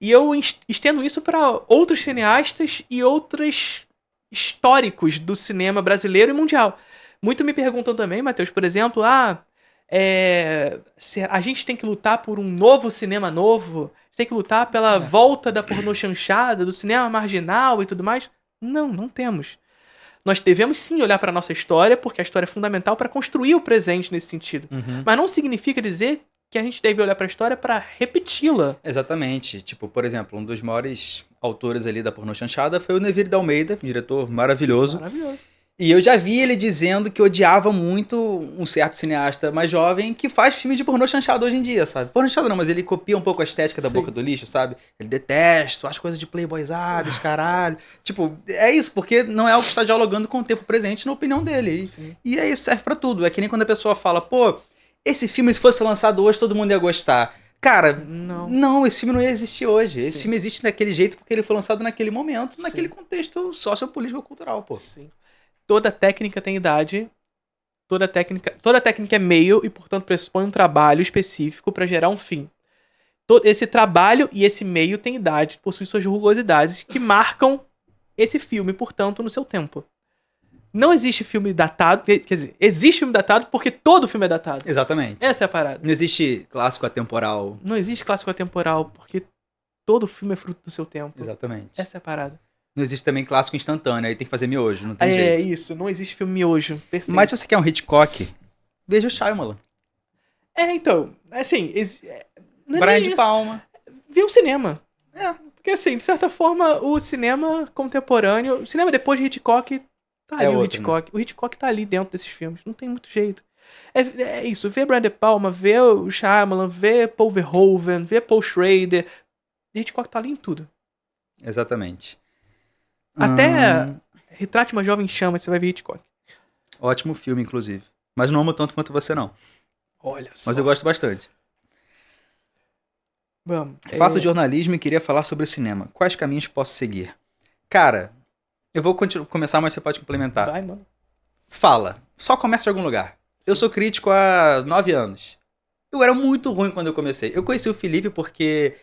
E eu estendo isso para outros cineastas e outros históricos do cinema brasileiro e mundial. Muito me perguntam também, Matheus, por exemplo, se a gente tem que lutar por um novo cinema novo, tem que lutar pela volta da pornô chanchada, do cinema marginal e tudo mais. Não temos. Nós devemos sim olhar para a nossa história, porque a história é fundamental para construir o presente nesse sentido. Mas não significa dizer que a gente deve olhar para a história para repeti-la. Exatamente. Tipo, por exemplo, um dos maiores autores ali da pornô chanchada foi o Neville D'Almeida, diretor maravilhoso. E eu já vi ele dizendo que odiava muito um certo cineasta mais jovem que faz filme de pornô chanchado hoje em dia, sabe? Pornô chanchado não, mas ele copia um pouco a estética da Boca do Lixo, sabe? Ele detesta as coisas de playboyzadas, caralho. Tipo, é isso, porque não é algo que está dialogando com o tempo presente na opinião dele. E aí isso serve pra tudo. É que nem quando a pessoa fala, pô, esse filme se fosse lançado hoje todo mundo ia gostar. Cara, não, esse filme não ia existir hoje. Esse filme existe daquele jeito porque ele foi lançado naquele momento, naquele contexto sociopolítico-cultural, pô. Sim. Toda técnica tem idade, toda técnica é meio e, portanto, pressupõe um trabalho específico para gerar um fim. Esse trabalho e esse meio tem idade, possuem suas rugosidades que marcam esse filme, portanto, no seu tempo. Não existe filme datado, quer dizer, existe filme datado porque todo filme é datado. Exatamente. Essa é a parada. Não existe clássico atemporal. Não existe clássico atemporal porque todo filme é fruto do seu tempo. Exatamente. Essa é a parada. Não existe também clássico instantâneo, aí tem que fazer miojo, não tem É jeito. isso, não existe filme miojo. Perfeito. Mas se você quer um Hitchcock, veja o Shyamalan. Então, assim... não é Brian nem de isso. Palma. Vê o cinema. É. Porque, assim, de certa forma, o cinema contemporâneo... O cinema depois de Hitchcock... Tá ali o outro, Hitchcock. O Hitchcock tá ali dentro desses filmes. Não tem muito jeito. É isso. Vê Brian De Palma, vê o Shyamalan, vê Paul Verhoeven, vê Paul Schrader. Hitchcock tá ali em tudo. Exatamente. Até Retrate uma Jovem Chama, você vai ver Hitchcock. Ótimo filme, inclusive. Mas não amo tanto quanto você, não. Olha só. Mas eu gosto bastante. Vamos. Faço jornalismo e queria falar sobre cinema. Quais caminhos posso seguir? Cara, eu vou começar, mas você pode complementar. Vai, mano. Fala. Só começa de algum lugar. Eu sou crítico há 9 anos. Eu era muito ruim quando eu comecei. Eu conheci o Felipe porque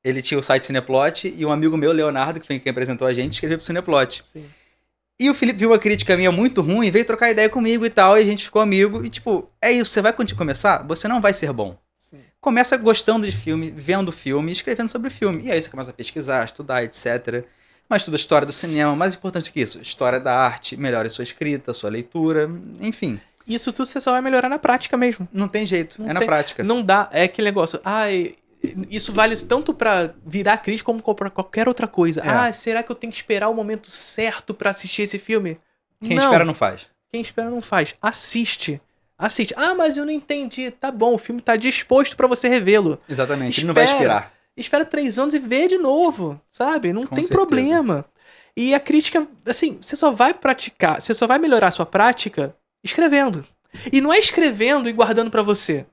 ele tinha o site Cineplot e um amigo meu, Leonardo, que foi quem apresentou a gente, escreveu pro Cineplot. Sim. E o Felipe viu uma crítica minha muito ruim e veio trocar ideia comigo e tal, e a gente ficou amigo. E tipo, é isso, você vai começar, você não vai ser bom. Sim. Começa gostando de filme, vendo filme, escrevendo sobre o filme. E aí você começa a pesquisar, estudar, etc. Mas estuda a história do cinema, mais importante que isso, história da arte, melhore sua escrita, sua leitura, enfim. Isso tudo você só vai melhorar na prática mesmo. Não tem jeito, Não na tem- prática. Não dá, é aquele negócio. Isso vale tanto pra virar crítico como pra qualquer outra coisa. É. Será que eu tenho que esperar o momento certo pra assistir esse filme? Quem Não. espera não faz. Quem espera não faz. Assiste. Mas eu não entendi. Tá bom, o filme tá disposto pra você revê-lo. Exatamente, ele não vai Espera. esperar. Espera 3 anos e vê de novo, sabe? Não Com tem certeza. problema. E a crítica, assim, você só vai praticar, você só vai melhorar a sua prática escrevendo. E não é escrevendo e guardando pra você.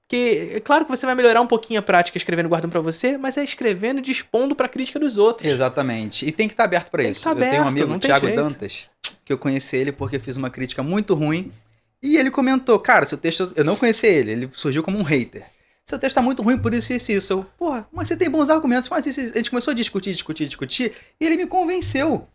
Porque é claro que você vai melhorar um pouquinho a prática escrevendo e guardando pra você, mas é escrevendo e dispondo pra crítica dos outros. Exatamente. E tem que estar aberto pra Tem que isso. estar Eu tenho um aberto, amigo, não o tem Thiago jeito. Dantas, que eu conheci ele porque fiz uma crítica muito ruim. E ele comentou, cara, seu texto... Eu não conheci ele surgiu como um hater. Seu texto tá muito ruim por isso e isso. Eu, porra, mas você tem bons argumentos. Mas isso, a gente começou a discutir. E ele me convenceu.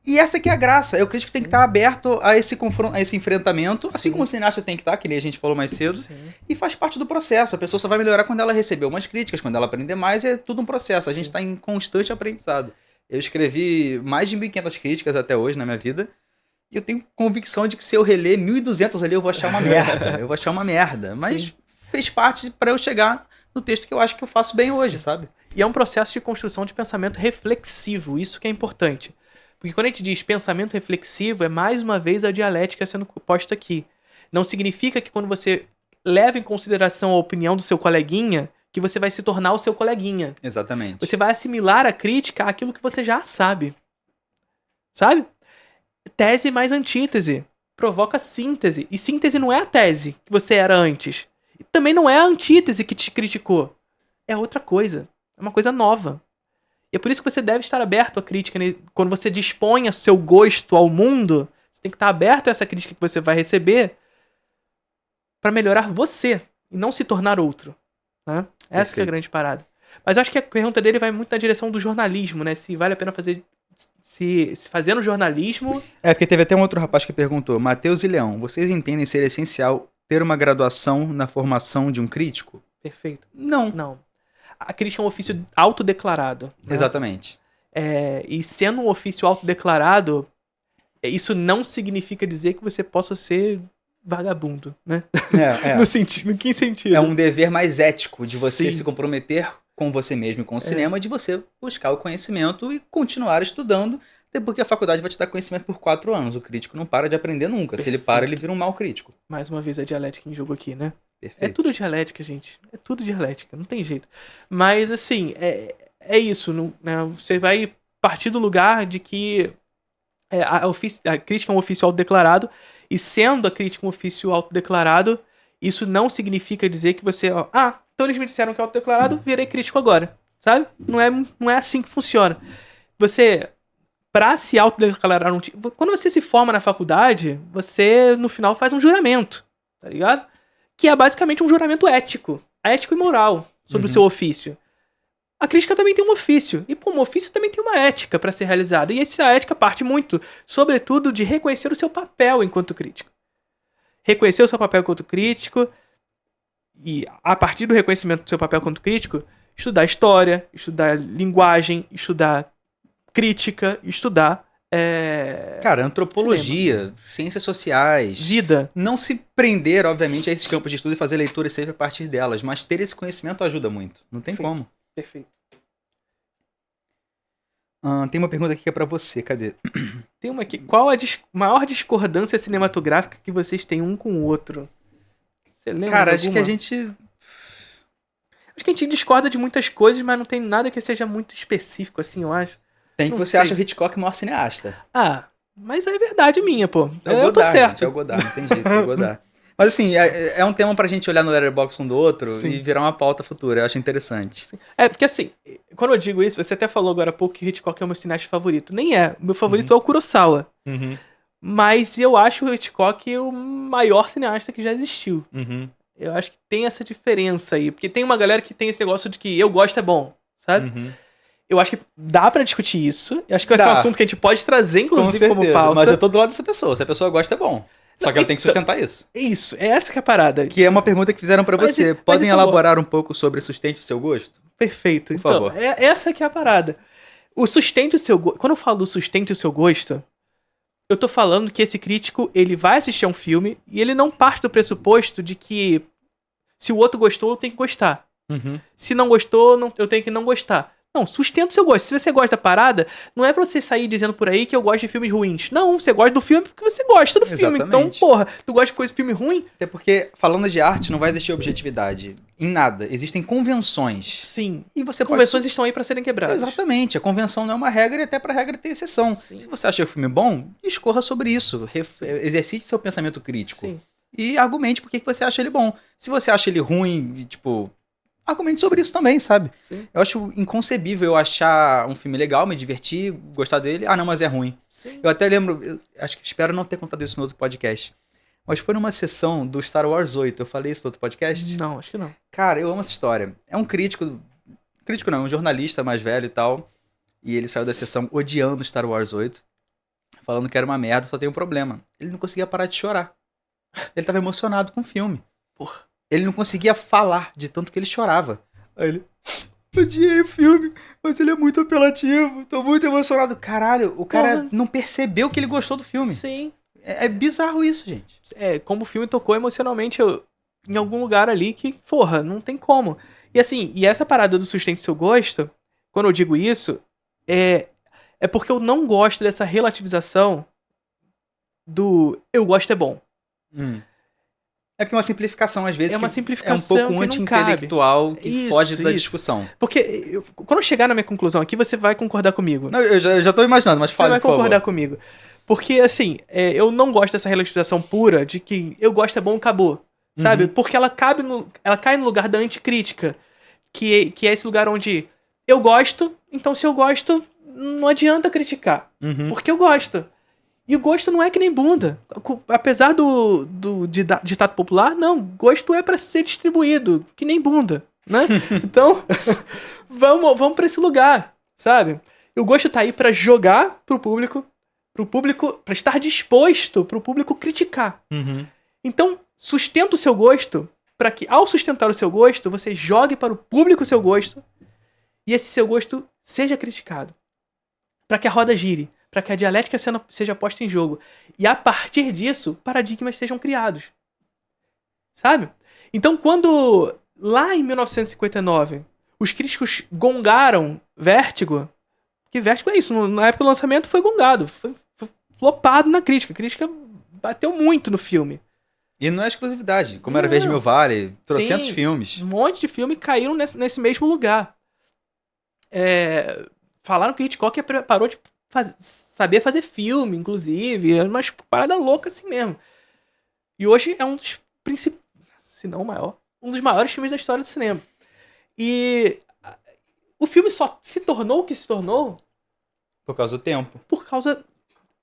E essa que é a graça. O crítico tem que estar aberto a esse confronto, a esse enfrentamento. Assim Sim. como o cineasta tem que estar, que nem a gente falou mais cedo. Sim. E faz parte do processo. A pessoa só vai melhorar quando ela receber umas críticas, quando ela aprender mais. É tudo um processo. A gente Sim. está em constante aprendizado. Eu escrevi mais de 1.500 críticas até hoje na minha vida. E eu tenho convicção de que se eu reler 1.200 ali, eu vou achar uma merda. Eu vou achar uma merda. Mas Sim. fez parte para eu chegar no texto que eu acho que eu faço bem hoje, sabe? E é um processo de construção de pensamento reflexivo, isso que é importante. Porque quando a gente diz pensamento reflexivo, é mais uma vez a dialética sendo posta aqui. Não significa que quando você leva em consideração a opinião do seu coleguinha, que você vai se tornar o seu coleguinha. Exatamente. Você vai assimilar a crítica àquilo que você já sabe. Sabe? Tese mais antítese. Provoca síntese. E síntese não é a tese que você era antes. E também não é a antítese que te criticou. É outra coisa. É uma coisa nova. E é por isso que você deve estar aberto à crítica. Quando você dispõe o seu gosto ao mundo, você tem que estar aberto a essa crítica que você vai receber para melhorar você e não se tornar outro. Né? Essa que é a grande parada. Mas eu acho que a pergunta dele vai muito na direção do jornalismo, né? Se vale a pena fazer... Se fazendo jornalismo... É, porque teve até um outro rapaz que perguntou, Matheus e Leão, vocês entendem ser essencial ter uma graduação na formação de um crítico? Perfeito. Não. Não. A crítica é um ofício autodeclarado. Né? Exatamente. E sendo um ofício autodeclarado, isso não significa dizer que você possa ser vagabundo, né? No que sentido? É um dever mais ético de você Sim. se comprometer com você mesmo e com o cinema, de você buscar o conhecimento e continuar estudando, até porque a faculdade vai te dar conhecimento por 4 anos. O crítico não para de aprender nunca. Se ele para, ele vira um mau crítico. Mais uma vez a dialética em jogo aqui, né? É Perfeito. tudo dialética, gente. É tudo dialética, não tem jeito. Mas, assim, é isso. Né? Você vai partir do lugar de que a crítica é um ofício autodeclarado, e sendo a crítica um ofício autodeclarado, isso não significa dizer que você... então eles me disseram que é autodeclarado, virei crítico agora. Sabe? Não é assim que funciona. Você... Pra se autodeclarar quando você se forma na faculdade, você, no final, faz um juramento. Tá ligado? Que é basicamente um juramento ético e moral sobre o seu ofício. a crítica também tem um ofício. E, pô, um ofício também tem uma ética pra ser realizada. E essa ética parte muito, sobretudo, de reconhecer o seu papel enquanto crítico. Reconhecer o seu papel enquanto crítico e, a partir do reconhecimento do seu papel enquanto crítico, estudar história, estudar linguagem, estudar crítica, estudar... Cara, antropologia, ciências sociais. Vida. Não se prender, obviamente, a esses campos de estudo e fazer leitura sempre a partir delas, mas ter esse conhecimento ajuda muito. Não tem Perfeito. como. Perfeito. Tem uma pergunta aqui que é pra você, cadê? Tem uma aqui. Qual a maior discordância cinematográfica que vocês têm um com o outro? Você lembra Cara, de acho que alguma? a gente... Acho que a gente discorda de muitas coisas, mas não tem nada que seja muito específico, assim, eu acho. Tem que Não você sei. acha o Hitchcock o maior cineasta. Ah, mas é verdade minha, pô. É o Eu tô Godard, certo. gente, é o Godard, não tem jeito, é o Godard. Mas assim, é um tema pra gente olhar no Letterboxd um do outro Sim. e virar uma pauta futura, eu acho interessante. É, porque assim, quando eu digo isso, você até falou agora há pouco que Hitchcock é o meu cineasta favorito. Nem é. O meu favorito é o Kurosawa. Mas eu acho o Hitchcock o maior cineasta que já existiu. Eu acho que tem essa diferença aí. Porque tem uma galera que tem esse negócio de que eu gosto é bom, sabe? Eu acho que dá pra discutir isso. Eu acho que vai ser um Dá. assunto que a gente pode trazer, inclusive, como pauta. Mas eu tô do lado dessa pessoa, se a pessoa gosta é bom. Só que ela tem que sustentar isso. Isso, é essa que é a parada. Que é uma pergunta que fizeram pra Mas você. mas Podem isso eu elaborar um pouco sobre sustente o seu gosto? Perfeito. Por Então, favor. essa que é a parada. O sustente o seu gosto. Quando eu falo do sustente o seu gosto, eu tô falando que esse crítico, ele vai assistir a um filme e ele não parte do pressuposto de que se o outro gostou, eu tenho que gostar. Se não gostou, eu tenho que não gostar. Não, sustenta o seu gosto. Se você gosta da parada, não é pra você sair dizendo por aí que eu gosto de filmes ruins. Não, você gosta do filme porque você gosta do filme. Então, Exatamente. porra, tu gosta de coisa de filme ruim? Até porque, falando de arte, não vai existir objetividade em nada. Existem convenções. Sim. E você Convenções estão aí pra serem quebradas. Exatamente. A convenção não é uma regra e até pra regra ter exceção. Sim. Se você acha o filme bom, discorra sobre isso. Exercite seu pensamento crítico. Sim. E argumente por que você acha ele bom. Se você acha ele ruim, tipo... argumente sobre isso também, sabe? Sim. Eu acho inconcebível eu achar um filme legal, me divertir, gostar dele. Ah, não, mas é ruim. Sim. Eu até lembro, acho que espero não ter contado isso no outro podcast. Mas foi numa sessão do Star Wars 8. Eu falei isso no outro podcast? Não, acho que não. Cara, eu amo essa história. É um crítico não, um jornalista mais velho e tal. E ele saiu da sessão odiando Star Wars 8. Falando que era uma merda, só tem um problema. Ele não conseguia parar de chorar. Ele tava emocionado com o filme. Porra. Ele não conseguia falar de tanto que ele chorava. Aí ele... odiei o filme, mas ele é muito apelativo. Tô muito emocionado. Caralho, o cara Porra. não percebeu que ele gostou do filme. Sim. É bizarro isso, gente. É, como o filme tocou emocionalmente em algum lugar ali que, porra, não tem como. E assim, e essa parada do sustente seu gosto, quando eu digo isso, é porque eu não gosto dessa relativização do eu gosto é bom. É porque é uma simplificação, às vezes. É uma que simplificação é um pouco que não cabe. anti-intelectual que Isso, foge da isso. discussão. Porque quando eu chegar na minha conclusão aqui, você vai concordar comigo. Não, eu já tô imaginando, mas Você fale, vai por concordar favor. comigo. Porque, assim, eu não gosto dessa relativização pura de que eu gosto é bom, acabou. Sabe? Uhum. Porque ela cai no lugar da anticrítica. Que é esse lugar onde eu gosto, então se eu gosto, não adianta criticar. Uhum. Porque eu gosto. E o gosto não é que nem bunda. Apesar do ditado popular, não. Gosto é pra ser distribuído, que nem bunda, né? Então, vamos pra esse lugar, sabe? O gosto tá aí pra jogar pro público, pra estar disposto pro público criticar. Uhum. Então, sustenta o seu gosto pra que, ao sustentar o seu gosto, você jogue para o público o seu gosto e esse seu gosto seja criticado. Pra que a roda gire. Para que a dialética seja posta em jogo. E a partir disso, paradigmas sejam criados. Sabe? Então, quando lá em 1959 os críticos gongaram Vértigo, que Vértigo é isso, na época do lançamento foi gongado, foi flopado na crítica. A crítica bateu muito no filme. E não é exclusividade. Como era Verde Mil Vale, trocentos Sim, filmes. Um monte de filme caíram nesse mesmo lugar. Falaram que Hitchcock parou de saber fazer filme, inclusive. É uma parada louca assim mesmo. E hoje é um dos principais, se não o maior, um dos maiores filmes da história do cinema. E o filme só se tornou o que se tornou Por causa do tempo. por causa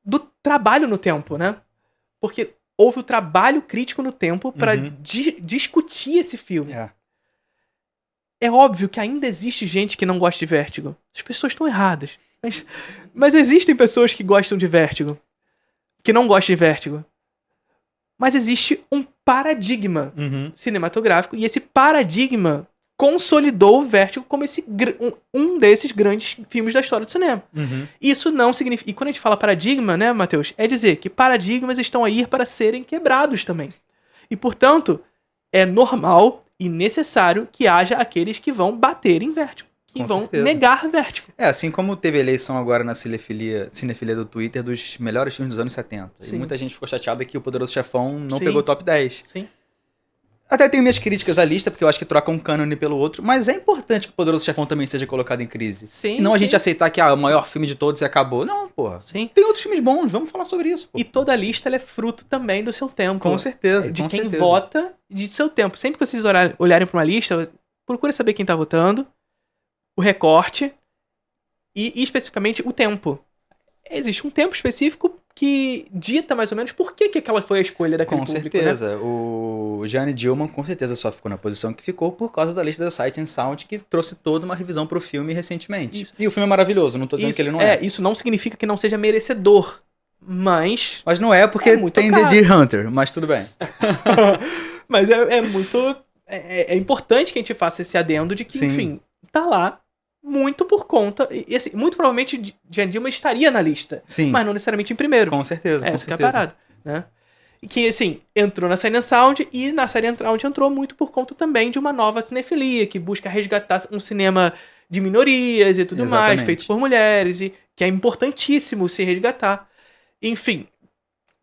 do trabalho no tempo, né? Porque houve o trabalho crítico no tempo pra discutir esse filme. É. É óbvio que ainda existe gente que não gosta de Vértigo. As pessoas estão erradas. Mas existem pessoas que gostam de Vértigo. Que não gostam de Vértigo. Mas existe um paradigma cinematográfico. E esse paradigma consolidou o Vértigo como um desses grandes filmes da história do cinema. Isso não significa... E quando a gente fala paradigma, né, Matheus? É dizer que paradigmas estão aí para serem quebrados também. E, portanto, é normal e necessário que haja aqueles que vão bater em Vértigo. Que Com vão certeza. negar Vértigo. Assim como teve eleição agora na cinefilia do Twitter dos melhores filmes dos anos 70. Sim. E muita gente ficou chateada que o Poderoso Chefão não Sim. pegou o top 10. Sim. Até tenho minhas críticas à lista, porque eu acho que troca um cânone pelo outro, mas é importante que o Poderoso Chefão também seja colocado em crise. Sim, E não a sim. gente aceitar que o maior filme de todos e acabou. Não, porra. Sim. Tem outros filmes bons, vamos falar sobre isso. Pô. E toda lista ela é fruto também do seu tempo. Com certeza. De com quem certeza. vota e de seu tempo. Sempre que vocês olharem para uma lista, procure saber quem tá votando, o recorte e especificamente o tempo. Existe um tempo específico que dita mais ou menos por que aquela foi a escolha daquele Com público. certeza. Né? O Gianni Dillman com certeza só ficou na posição que ficou por causa da lista da Sight and Sound, que trouxe toda uma revisão pro filme recentemente. Isso. E o filme é maravilhoso, não tô dizendo Isso, que ele não é. Isso não significa que não seja merecedor, mas... Mas não é porque É muito tem caro. The Deer Hunter, mas tudo bem. Mas é muito... É importante que a gente faça esse adendo de que, Sim. enfim, tá lá muito por conta... E assim, muito provavelmente Gianni Dillman estaria na lista, Sim, mas não necessariamente em primeiro. com certeza. com Essa que é a certeza. parada, né? E que, assim, entrou na Sight and Sound e na Sight and Sound entrou muito por conta também de uma nova cinefilia que busca resgatar um cinema de minorias e tudo mais, Exatamente. feito por mulheres, e que é importantíssimo se resgatar. Enfim,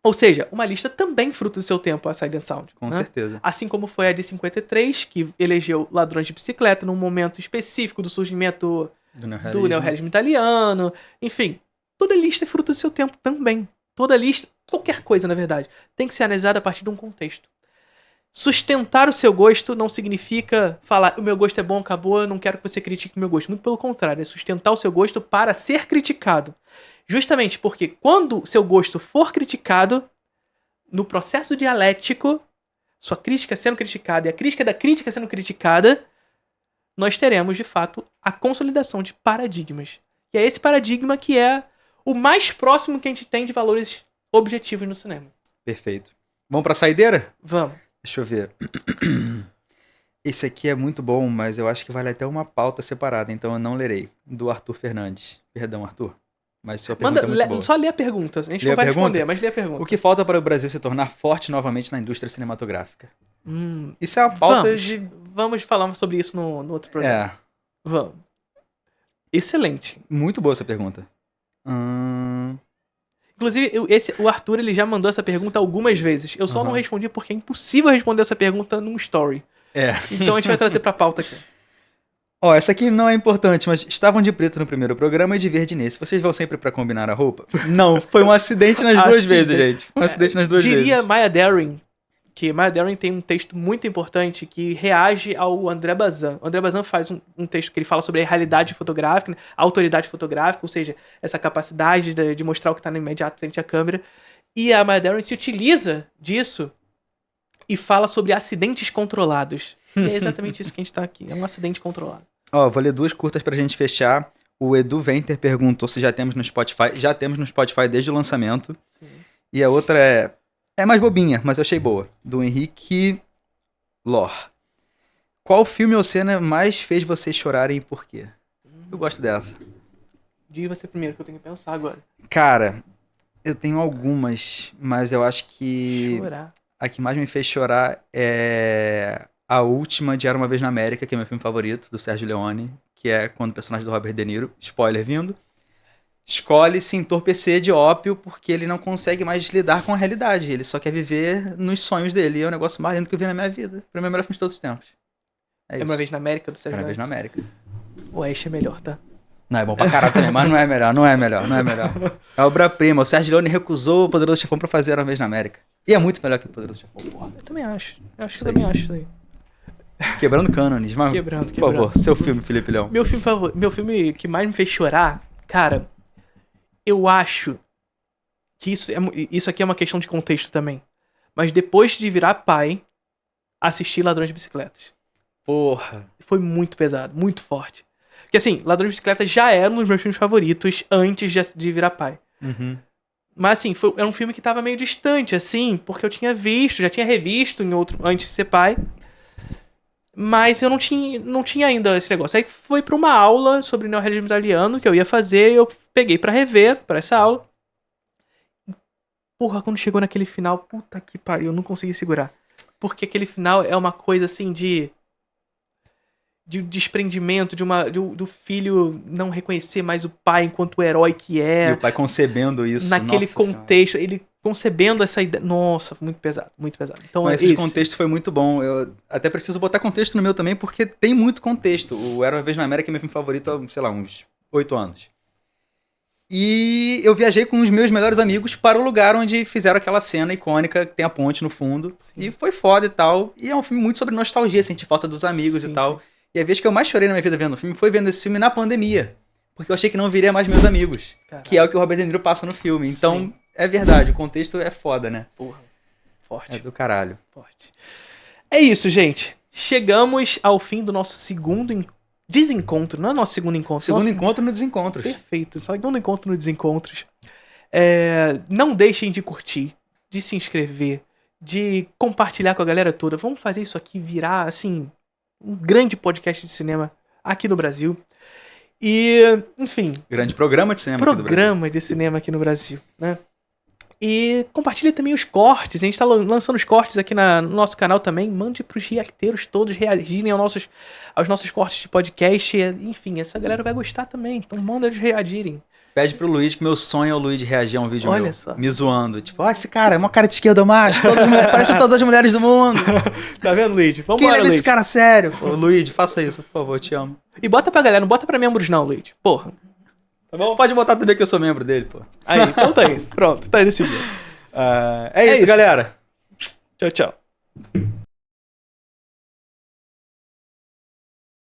ou seja, uma lista também fruto do seu tempo, a Sight and Sound. Com né? certeza. Assim como foi a de 53, que elegeu Ladrões de Bicicleta num momento específico do surgimento Do do neorrealismo italiano. Enfim, toda lista é fruto do seu tempo também. Toda lista, qualquer coisa, na verdade, tem que ser analisada a partir de um contexto. Sustentar o seu gosto não significa falar o meu gosto é bom, acabou, eu não quero que você critique o meu gosto. Muito pelo contrário, é sustentar o seu gosto para ser criticado. Justamente porque quando seu gosto for criticado, no processo dialético, sua crítica sendo criticada e a crítica da crítica sendo criticada, nós teremos, de fato, a consolidação de paradigmas. E é esse paradigma que é o mais próximo que a gente tem de valores objetivos no cinema. Perfeito. Vamos pra saideira? Vamos. Deixa eu ver. Esse aqui é muito bom, mas eu acho que vale até uma pauta separada, então eu não lerei. Do Arthur Fernandes. Perdão, Arthur. Mas sua pergunta é muito boa. Só lê a pergunta. A gente Lê não a vai pergunta? responder, mas lê a pergunta. O que falta para o Brasil se tornar forte novamente na indústria cinematográfica? Isso é uma pauta Vamos. de... Vamos falar sobre isso no outro programa. É, Vamos. Excelente. muito boa essa pergunta. Inclusive, o Arthur ele já mandou essa pergunta algumas vezes. Eu só não respondi porque é impossível responder essa pergunta num story. É. Então a gente vai trazer pra pauta aqui. Ó, essa aqui não é importante, mas estavam de preto no primeiro programa e de verde nesse. Vocês vão sempre pra combinar a roupa? Não, foi um acidente nas duas Acidente. vezes, gente. Foi um acidente nas duas Diria vezes. Maya Deren, que Maya Deren tem um texto muito importante que reage ao André Bazin. O André Bazin faz um texto que ele fala sobre a realidade fotográfica, né? A autoridade fotográfica, ou seja, essa capacidade de mostrar o que está no imediato frente à câmera. E a Maya Deren se utiliza disso e fala sobre acidentes controlados. E é exatamente isso que a gente tá aqui. É um acidente controlado. Ó, vou ler duas curtas pra gente fechar. O Edu Venter perguntou se já temos no Spotify. Já temos no Spotify desde o lançamento. Sim. E a outra é mais bobinha, mas eu achei boa. Do Henrique Lor. Qual filme ou cena mais fez vocês chorarem e por quê? Eu gosto dessa. Diga você primeiro, que eu tenho que pensar agora. Cara, eu tenho algumas, mas eu acho que Chorar. a que mais me fez chorar é a última de Era Uma Vez na América, que é meu filme favorito, do Sérgio Leone, que é quando o personagem do Robert De Niro, spoiler vindo, escolhe se entorpecer de ópio porque ele não consegue mais lidar com a realidade. Ele só quer viver nos sonhos dele. E é o negócio mais lindo que eu vi na minha vida. Pra mim é o melhor filme de todos os tempos. É É isso. Uma Vez na América do Era Sérgio Uma Vez Leone. na América. O Oeste é melhor, tá? Não, é bom pra caralho também, mas não é melhor, não é melhor, não é melhor. É obra-prima. O Sérgio Leone recusou o Poderoso Chefão pra fazer Era Uma Vez na América. E é muito melhor que o Poderoso Chefão, porra. Eu também acho. Eu acho que Isso eu também aí. acho isso aí. Quebrando cânones, mas, Quebrando. por favor, seu filme, Felipe Leão. Meu filme que mais me fez chorar, cara, eu acho que isso aqui é uma questão de contexto também. Mas depois de virar pai, assisti Ladrões de Bicicletas. Porra. Foi muito pesado, muito forte. Porque assim, Ladrão de Bicicleta já era um dos meus filmes favoritos antes de virar pai. Uhum. Mas assim, era um filme que tava meio distante, assim, porque eu tinha visto, já tinha revisto em outro antes de ser pai. Mas eu não tinha ainda esse negócio. Aí foi pra uma aula sobre neorrealismo italiano que eu ia fazer, eu peguei pra rever pra essa aula. Porra, quando chegou naquele final, puta que pariu, eu não consegui segurar. Porque aquele final é uma coisa assim de desprendimento, do filho não reconhecer mais o pai enquanto o herói que é. E o pai concebendo isso. Naquele Nossa contexto, ele concebendo essa ideia. Nossa, muito pesado, muito pesado. Então, mas esse contexto foi muito bom. Eu até preciso botar contexto no meu também, porque tem muito contexto. O Era Uma Vez na América é meu filme favorito há, sei lá, uns 8 anos. E eu viajei com os meus melhores amigos para o lugar onde fizeram aquela cena icônica, que tem a ponte no fundo. Sim. E foi foda e tal. E é um filme muito sobre nostalgia, sentir falta dos amigos. Sim, e tal. Sim. E a vez que eu mais chorei na minha vida vendo o filme foi vendo esse filme na pandemia. Porque eu achei que não viria mais meus amigos. Caralho. Que é o que o Robert De Niro passa no filme. Então, sim, é verdade, o contexto é foda, né? Porra, forte. É do caralho. Forte. É isso, gente. Chegamos ao fim do nosso segundo desencontro. Não é nosso segundo encontro. Segundo encontro no Desencontros. Perfeito. Segundo encontro no Desencontros. Não deixem de curtir, de se inscrever, de compartilhar com a galera toda. Vamos fazer isso aqui virar, assim, um grande podcast de cinema aqui no Brasil. E, enfim... Grande programa de cinema de cinema aqui no Brasil, né? E compartilhe também os cortes. A gente tá lançando os cortes aqui no nosso canal também. Mande pros reacteiros todos reagirem aos nossos cortes de podcast. Enfim, essa galera vai gostar também. Então manda eles reagirem. Pede pro Luigi, que meu sonho é o Luigi reagir a um vídeo Olha meu. Só. Me zoando. Tipo, esse cara é uma cara de esquerda macho. Parece todas as mulheres do mundo. Tá vendo, Luigi? Vamos Quem leva esse cara a sério? Ô, Luigi, faça isso, por favor, te amo. E bota pra galera, não bota pra membros não, Luigi. Porra. Tá bom? Pode botar também que eu sou membro dele, pô. Aí, então tá aí. Pronto, tá aí decidido. É isso, galera. Tchau, tchau.